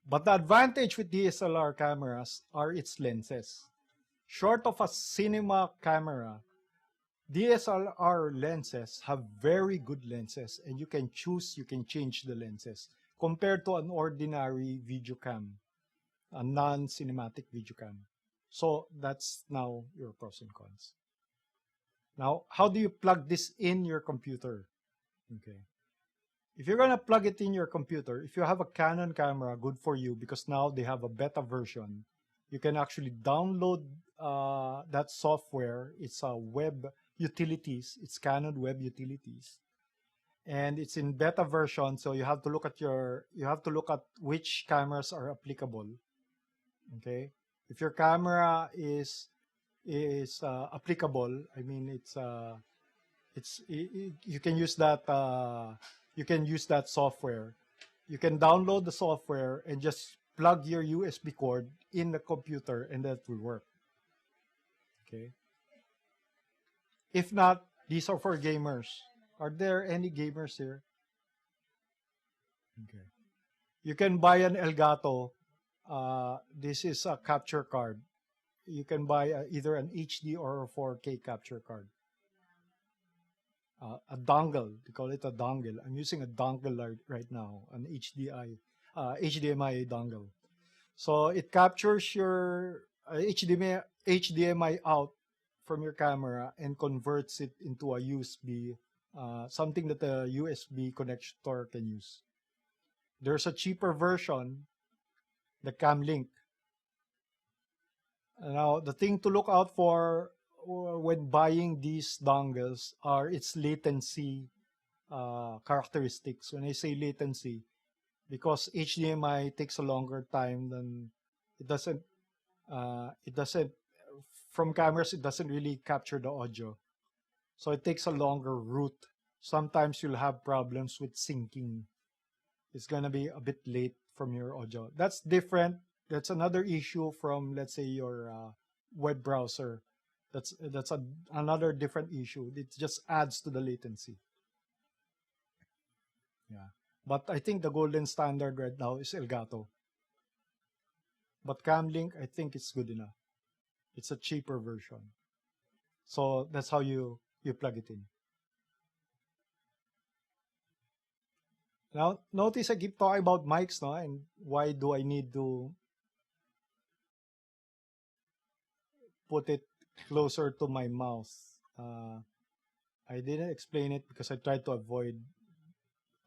But the advantage with DSLR cameras are its lenses. Short of a cinema camera, DSLR lenses have very good lenses, and you can change the lenses compared to an ordinary video cam, a non-cinematic video cam. So that's now your pros and cons. Now, how do you plug this in your computer? Okay. If you're gonna plug it in your computer, if you have a Canon camera, good for you, because now they have a beta version. You can actually download that software. It's a web utilities. It's Canon web utilities, and it's in beta version. So you have to look at which cameras are applicable. Okay, if your camera is applicable, I mean you can use that software. You can download the software and just plug your USB cord in the computer, and that will work. Okay. If not, these are for gamers. Are there any gamers here? Okay. You can buy an Elgato. This is a capture card. You can buy either an HD or a 4K capture card. A dongle. They call it a dongle. I'm using a dongle right now, an HDMI dongle. So it captures your HDMI out from your camera and converts it into a USB, something that a USB connector can use. There's a cheaper version, the Camlink. Now, the thing to look out for when buying these dongles are its latency characteristics. When I say latency, because HDMI takes a longer time than it doesn't from cameras, it doesn't really capture the audio, so it takes a longer route. Sometimes you'll have problems with syncing. It's gonna be a bit late from your audio. That's different. That's another issue from, let's say, your web browser. That's another different issue. It just adds to the latency. Yeah. But I think the golden standard right now is Elgato. But Camlink, I think it's good enough. It's a cheaper version. So that's how you plug it in. Now, notice I keep talking about mics, no? And why do I need to put it closer to my mouth? I didn't explain it because I tried to avoid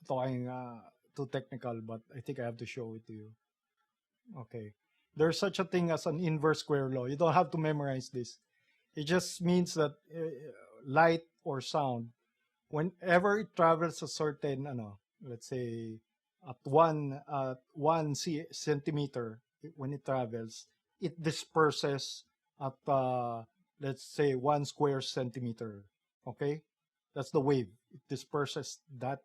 talking too technical, but I think I have to show it to you. Okay. There's such a thing as an inverse square law. You don't have to memorize this. It just means that light or sound, whenever it travels a certain, let's say at one centimeter, when it travels, it disperses at let's say 1 square centimeter. Okay, that's the wave. It disperses that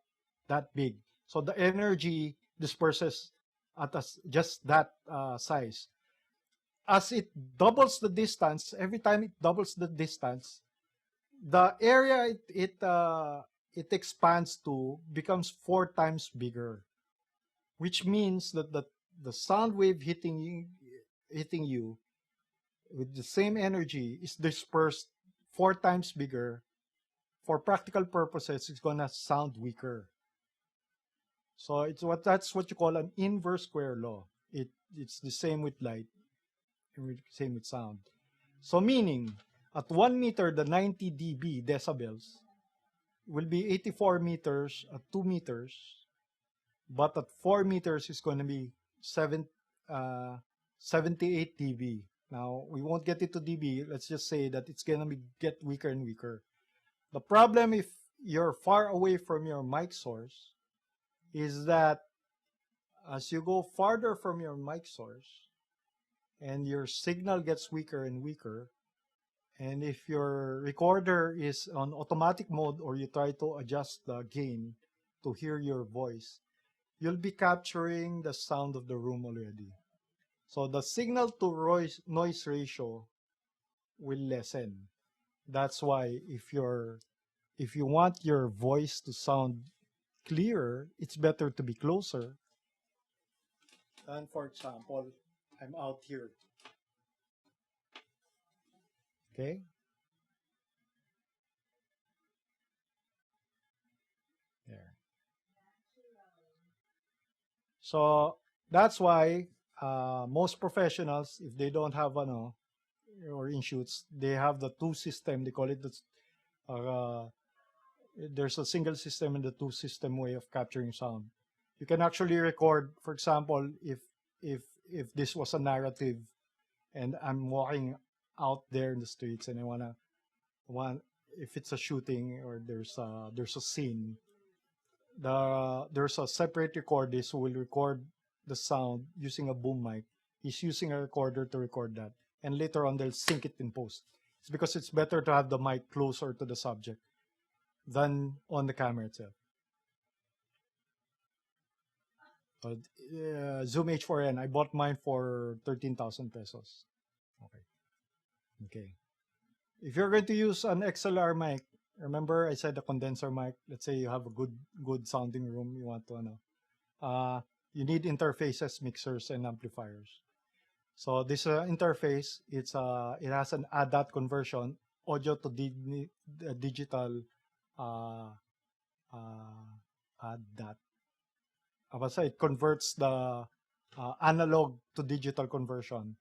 big. So the energy disperses at just that size. As it doubles the distance, every time it doubles the distance, the area it expands to becomes 4 times bigger, which means that the sound wave hitting you with the same energy is dispersed 4 times bigger. For practical purposes, it's gonna sound weaker. So that's what you call an inverse square law. It's the same with light, and same with sound. So meaning at 1 meter, the 90 dB decibels will be 84 meters at 2 meters, but at 4 meters is going to be 78 dB. Now, we won't get into dB. Let's just say that it's going to get weaker and weaker. The problem if you're far away from your mic source is that as you go farther from your mic source and your signal gets weaker and weaker, and if your recorder is on automatic mode or you try to adjust the gain to hear your voice, you'll be capturing the sound of the room already. So the signal to noise ratio will lessen. That's why if you want your voice to sound clearer, it's better to be closer. And for example, I'm out here. Okay? There. So that's why most professionals, if they don't have or in shoots, they have the two system. They call it there's a single system and the two system way of capturing sound. You can actually record, for example, if this was a narrative and I'm walking out there in the streets and I want if it's a shooting or there's a scene, there's a separate recordist who will record the sound using a boom mic. He's using a recorder to record that, and later on they'll sync it in post. It's because it's better to have the mic closer to the subject than on the camera itself. Zoom H4n, I bought mine for 13,000 pesos. Okay. If you're going to use an XLR mic, remember I said the condenser mic. Let's say you have a good sounding room. You want to you need interfaces, mixers, and amplifiers. So this interface, it has an ADAT conversion, audio to digital ADAT. Basta it converts the analog to digital conversion.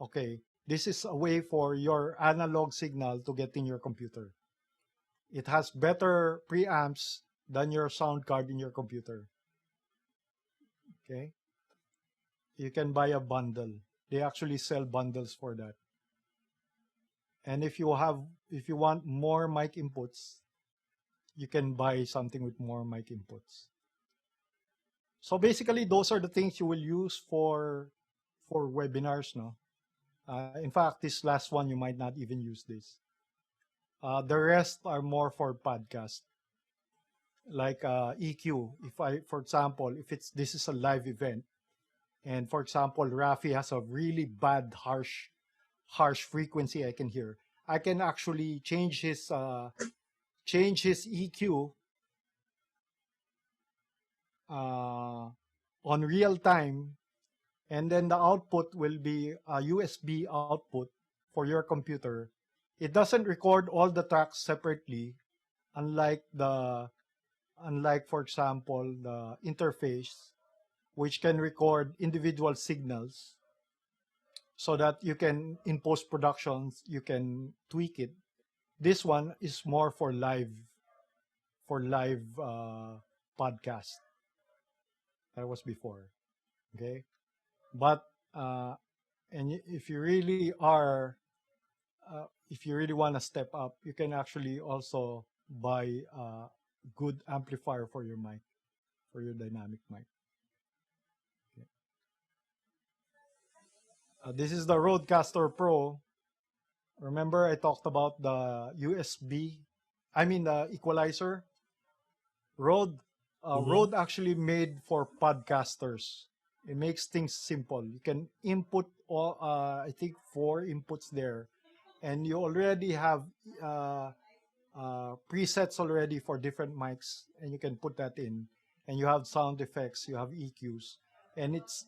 Okay, this is a way for your analog signal to get in your computer. It has better preamps than your sound card in your computer. Okay, you can buy a bundle. They actually sell bundles for that. And if you want more mic inputs, you can buy something with more mic inputs. So basically, those are the things you will use for webinars, no? In fact, this last one, you might not even use this. The rest are more for podcast, like EQ. For example, this is a live event, and for example, Rafi has a really bad, harsh frequency I can hear. I can actually change his EQ on real time, and then the output will be a USB output for your computer. It doesn't record all the tracks separately, unlike for example the interface, which can record individual signals so that you can in post-productions you can tweak it. This one is more for live podcast. That was before. Okay, but if you really are, if you really want to step up, you can actually also buy a good amplifier for your mic, for your dynamic mic. Okay. This is the Rodecaster Pro. Remember I talked about the USB, I mean the equalizer. Rode actually made for podcasters. It makes things simple. You can input all, I think 4 inputs there, and you already have presets already for different mics, and you can put that in, and you have sound effects, you have EQs, and it's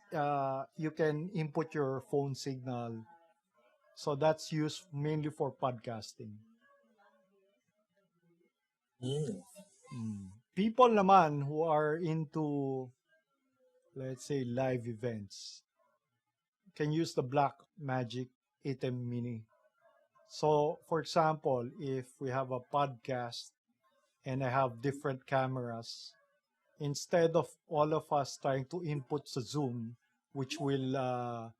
you can input your phone signal. So that's used mainly for podcasting. People naman who are into, let's say, live events can use the Blackmagic 8M Mini. So, for example, if we have a podcast and I have different cameras, instead of all of us trying to input sa Zoom, which will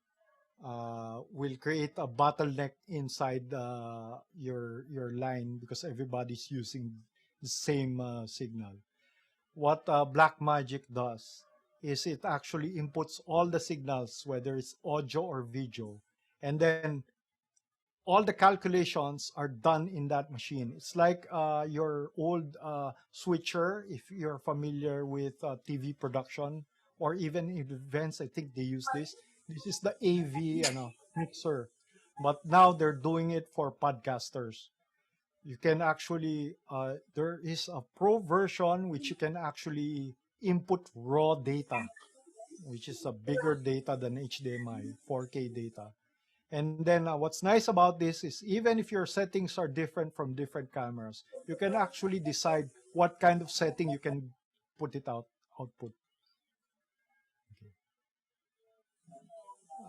create a bottleneck inside your line because everybody's using the same signal. What Blackmagic does is it actually inputs all the signals, whether it's audio or video, and then all the calculations are done in that machine. It's like your old switcher, if you're familiar with TV production or even in events. I think they use this. This is the AV mixer, but now they're doing it for podcasters. You can actually there is a pro version which you can actually input raw data, which is a bigger data than HDMI, 4K data. And then what's nice about this is even if your settings are different from different cameras, you can actually decide what kind of setting you can put it output.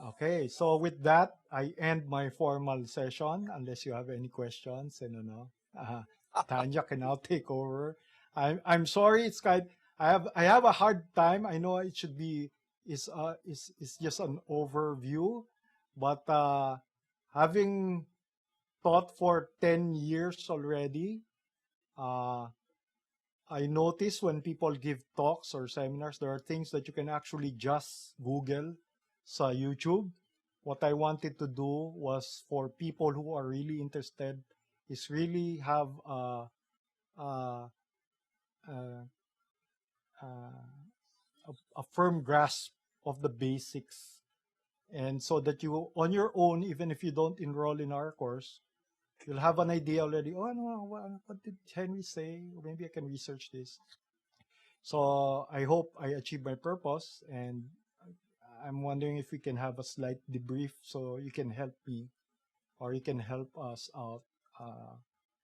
Okay, so with that, I end my formal session unless you have any questions. And Tanya can now take over. I'm sorry, it's I have a hard time. I know it should be is just an overview, but having taught for 10 years already, I notice when people give talks or seminars, there are things that you can actually just Google sa YouTube. What I wanted to do was for people who are really interested is really have a firm grasp of the basics. And so that you, on your own, even if you don't enroll in our course, you'll have an idea already. Oh, no, what did Henry say? Maybe I can research this. So I hope I achieved my purpose, and I'm wondering if we can have a slight debrief so you can help me or you can help us out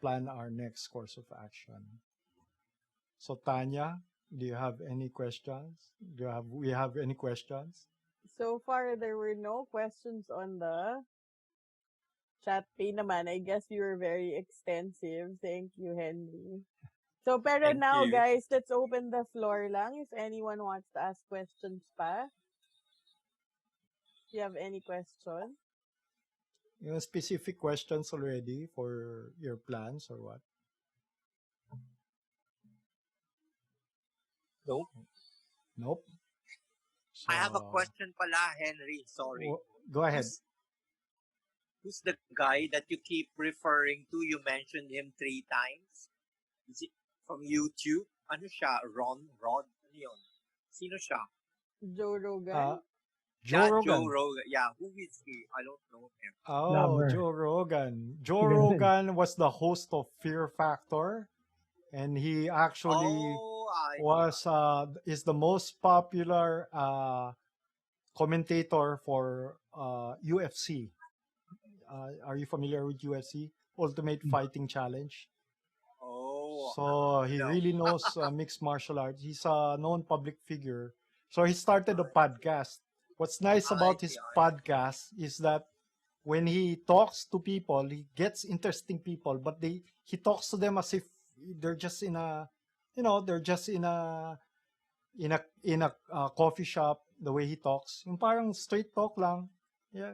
plan our next course of action. So Tanya, do you have any questions? We have any questions? So far, there were no questions on the chat pane naman. I guess you were very extensive. Thank you, Henry. So, pero Thank now, you. guys, let's open the floor lang if anyone wants to ask questions pa. You have any question? You know, specific questions already for your plans or what? Nope. Nope. I have a question pala, Henry. Sorry. Go ahead. Who's the guy that you keep referring to? You mentioned him 3 times. Is it from YouTube? Ano siya? Rod? Ano yun? Sino siya? Joe Rogan? Joe Rogan. Joe Rogan. Yeah, who is he? I don't know him. Oh, Lover. Joe Rogan. Joe Rogan was the host of Fear Factor, and he actually is the most popular commentator for UFC. Are you familiar with UFC? Ultimate Fighting Challenge. Oh. So he really knows mixed martial arts. He's a known public figure. So he started a podcast. What's nice about his podcast is that when he talks to people, he gets interesting people, but he talks to them as if they're just in a in a coffee shop, the way he talks, yung parang straight talk lang. Yeah,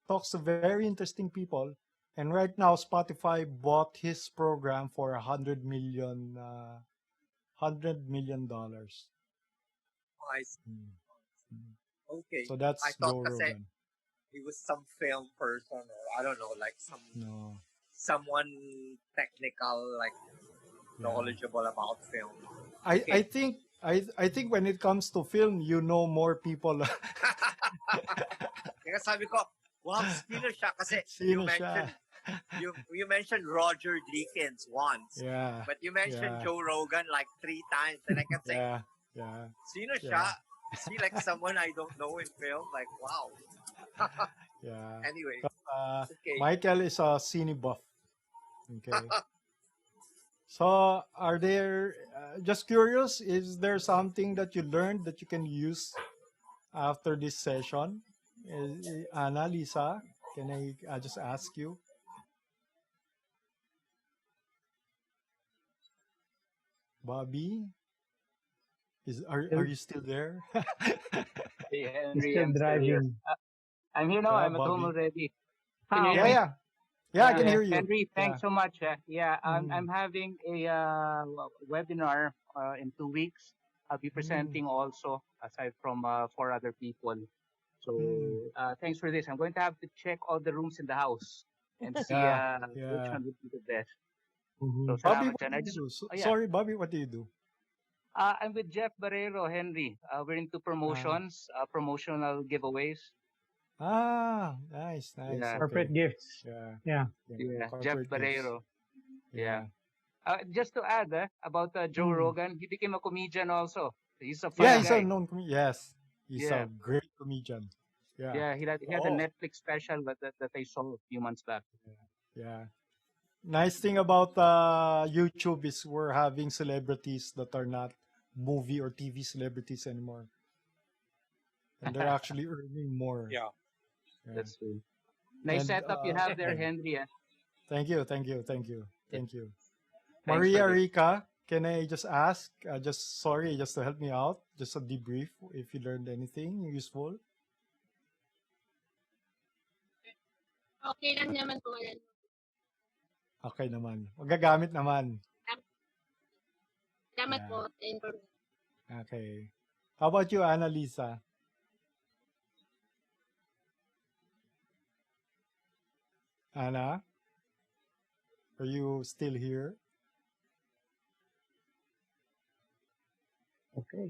talks to very interesting people. And right now, Spotify bought his program for $100 million. I see. Okay. So that's I thought Joe kasi Rogan. he was some film person, or I don't know, like No, someone technical, like yeah. knowledgeable about film. I Okay. think when it comes to film, you know more people. Kaya sabi ko, wow, sino siya? Kasi Sino siya? you mentioned Roger Deakins once, Yeah, but you mentioned yeah, Joe Rogan like 3 times, and I kept saying, yeah, sino yeah, siya? Is he like someone I don't know in film? Like, wow. yeah. Anyway, okay. Michael is a cine buff. Okay. So, are there, just curious, is there something that you learned that you can use after this session? Anna, Lisa, can I just ask you? Bobby, are you still there? Hey, He's Henry, still I'm still here. driving. I'm here now. Yeah, I'm at home Bobby. already. Can you hear Yeah, me? yeah, I can hear you. Henry, thanks so much. Yeah, Mm. I'm having a webinar in 2 weeks. I'll be presenting also, aside from 4 other people. So thanks for this. I'm going to have to check all the rooms in the house and see Yeah, which yeah. one would be the best. Mhm. So Bobby, salamat what dyan. do I you just, do? yeah. Sorry, Bobby, what do you do? I'm with Jeff Barrero, Henry. We're into promotions, promotional giveaways. Nice. Yeah. Corporate gifts. Yeah. Yeah. Yeah, Jeff Corporate gifts. Barrero. Yeah. Just to add about Joe Rogan, he became a comedian also. He's a Yeah, funny he's guy. a known comedian. Yes, he's Yeah. a great comedian. Yeah, Yeah, he had a Netflix special that I saw a few months back. yeah. Nice thing about YouTube is we're having celebrities that are not movie or TV celebrities anymore, and they're actually earning more. Yeah. That's true. Nice And, setup you have there, Henry. Thank you. Thanks Maria for this. Rica, can I just ask, just to help me out, just a debrief if you learned anything useful? Okay lang naman po. Okay naman. Magagamit naman. Salamat Yeah. po sa information. Okay. How about you, Annalisa? Anna? Are you still here? Okay.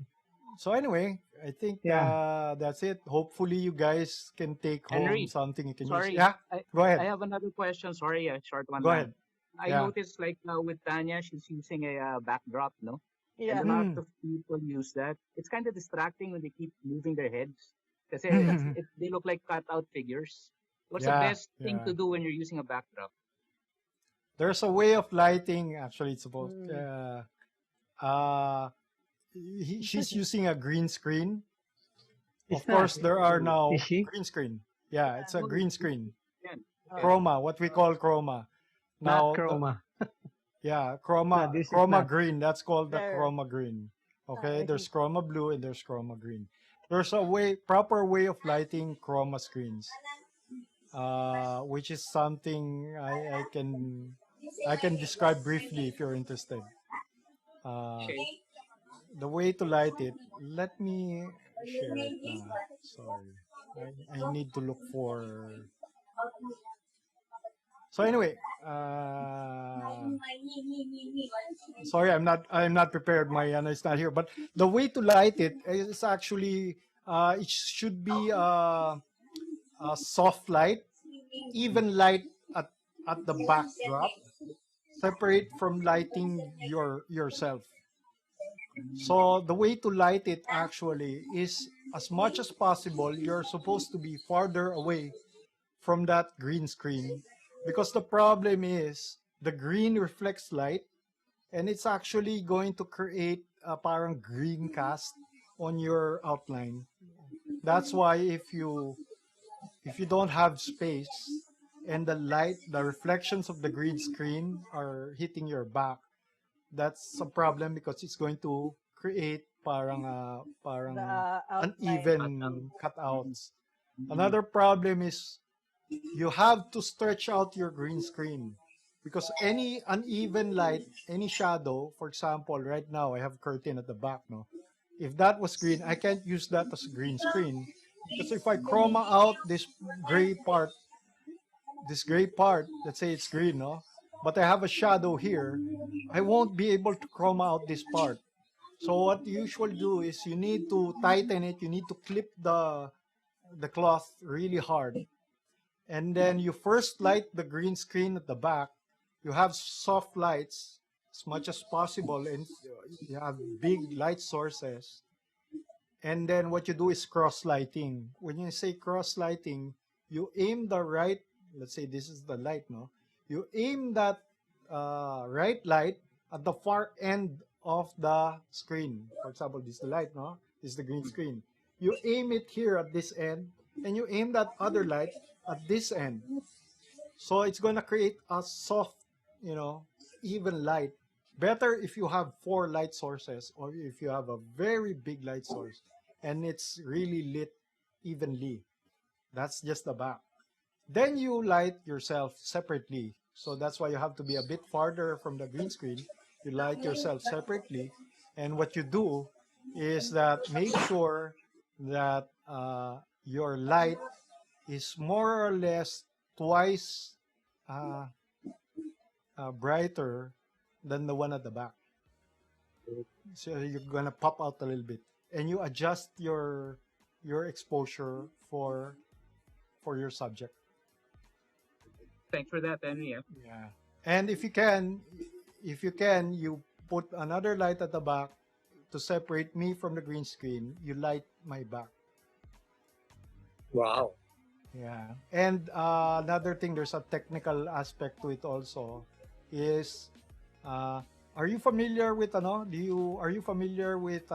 So anyway, I think that's it. Hopefully you guys can take Henry, home something you can sorry. use. Yeah, go ahead. I have another question. Sorry, a short one. Go ahead. I noticed like with Tanya, she's using a backdrop, no? Yeah. And a lot of people use that. It's kind of distracting when they keep moving their heads because they look like cutout figures. What's the best thing to do when you're using a backdrop? There's a way of lighting. Actually, it's supposed. She's using a green screen. Of course, there are now green screen. Yeah, it's a green screen. Chroma, what we call chroma. Now, not chroma. Chroma. No, Chroma green. That's called the chroma green. Okay, I there's see. chroma blue and there's chroma green. There's a proper way of lighting chroma screens, which is something I can describe briefly if you're interested. The way to light it. Let me share it now. Sorry, I need to look for. So anyway, sorry, I'm not prepared. Mariana is not here. But the way to light it is actually it should be a soft light, even light at the backdrop, separate from lighting yourself. So the way to light it actually is, as much as possible, you're supposed to be farther away from that green screen, because the problem is the green reflects light and it's actually going to create a parang green cast on your outline. That's why if you don't have space and the reflections of the green screen are hitting your back, that's a problem because it's going to create parang The outline. uneven cutouts. Another problem is you have to stretch out your green screen because any uneven light, any shadow, for example, right now I have curtain at the back, no? If that was green, I can't use that as a green screen because if I chroma out gray part, this gray part, let's say it's green, no? But I have a shadow here, I won't be able to chroma out this part. So what you usually do is you need to tighten it, you need to clip the cloth really hard. And then you first light the green screen at the back. You have soft lights as much as possible, and you have big light sources. And then what you do is cross lighting. When you say cross lighting, you aim the right, let's say this is the light, no? You aim that right light at the far end of the screen. For example, this is the light, no? This is the green screen. You aim it here at this end, and you aim that other light at this end. So it's going to create a soft, even light. Better if you have 4 light sources or if you have a very big light source and it's really lit evenly. That's just the back. Then you light yourself separately. So that's why you have to be a bit farther from the green screen. You light yourself separately. And what you do is that make sure that your light is more or less twice brighter than the one at the back. So you're gonna pop out a little bit, and you adjust your exposure for your subject. Thanks for that, Henry. Yeah, and if you can, you put another light at the back to separate me from the green screen. You light my back. Wow. Yeah, and another thing, there's a technical aspect to it also. Is are you familiar with are you familiar with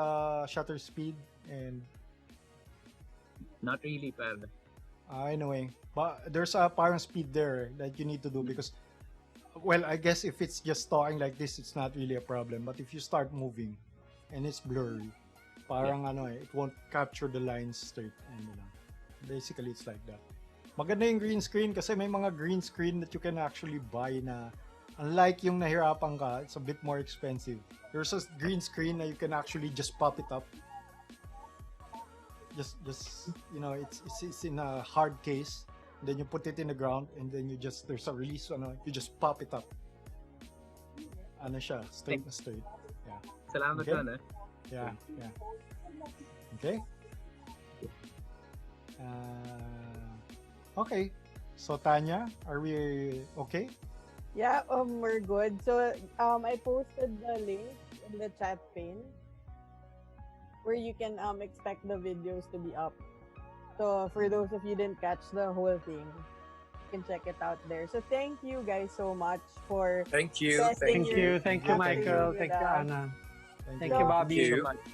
shutter speed and Not really, pal. anyway, but there's a parang speed there that you need to do because, well, I guess if it's just talking like this, it's not really a problem. But if you start moving and it's blurry, parang it won't capture the lines straight. Basically, it's like that. Maganda yung green screen kasi may mga green screen that you can actually buy na unlike yung nahirapan ka, it's a bit more expensive. There's a green screen that you can actually just pop it up. Just it's in a hard case. Then you put it in the ground and then there's a release, you just pop it up. Siya, straight na straight. Yeah. Salamat Okay. doon, Yeah. Okay. Okay. So Tanya, are we okay? Yeah, we're good. So, I posted the link in the chat pane where you can expect the videos to be up. So, for those of you who didn't catch the whole thing, you can check it out there. So, thank you guys so much for Thank you. testing Thank your you. Thank you, Michael. Thank you, Anna. Thank you, Bobby. Thank you. so much.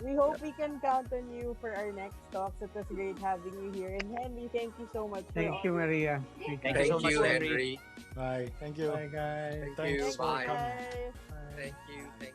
We hope we can count on you for our next talks. It was great having you here. And Henry, thank you so much. Thank you, Maria. Thank Thank you so much, you, Henry. Henry. Bye. Thank you. Bye, guys. Thank you. Thanks for Bye. coming. Bye. Bye. Thank you.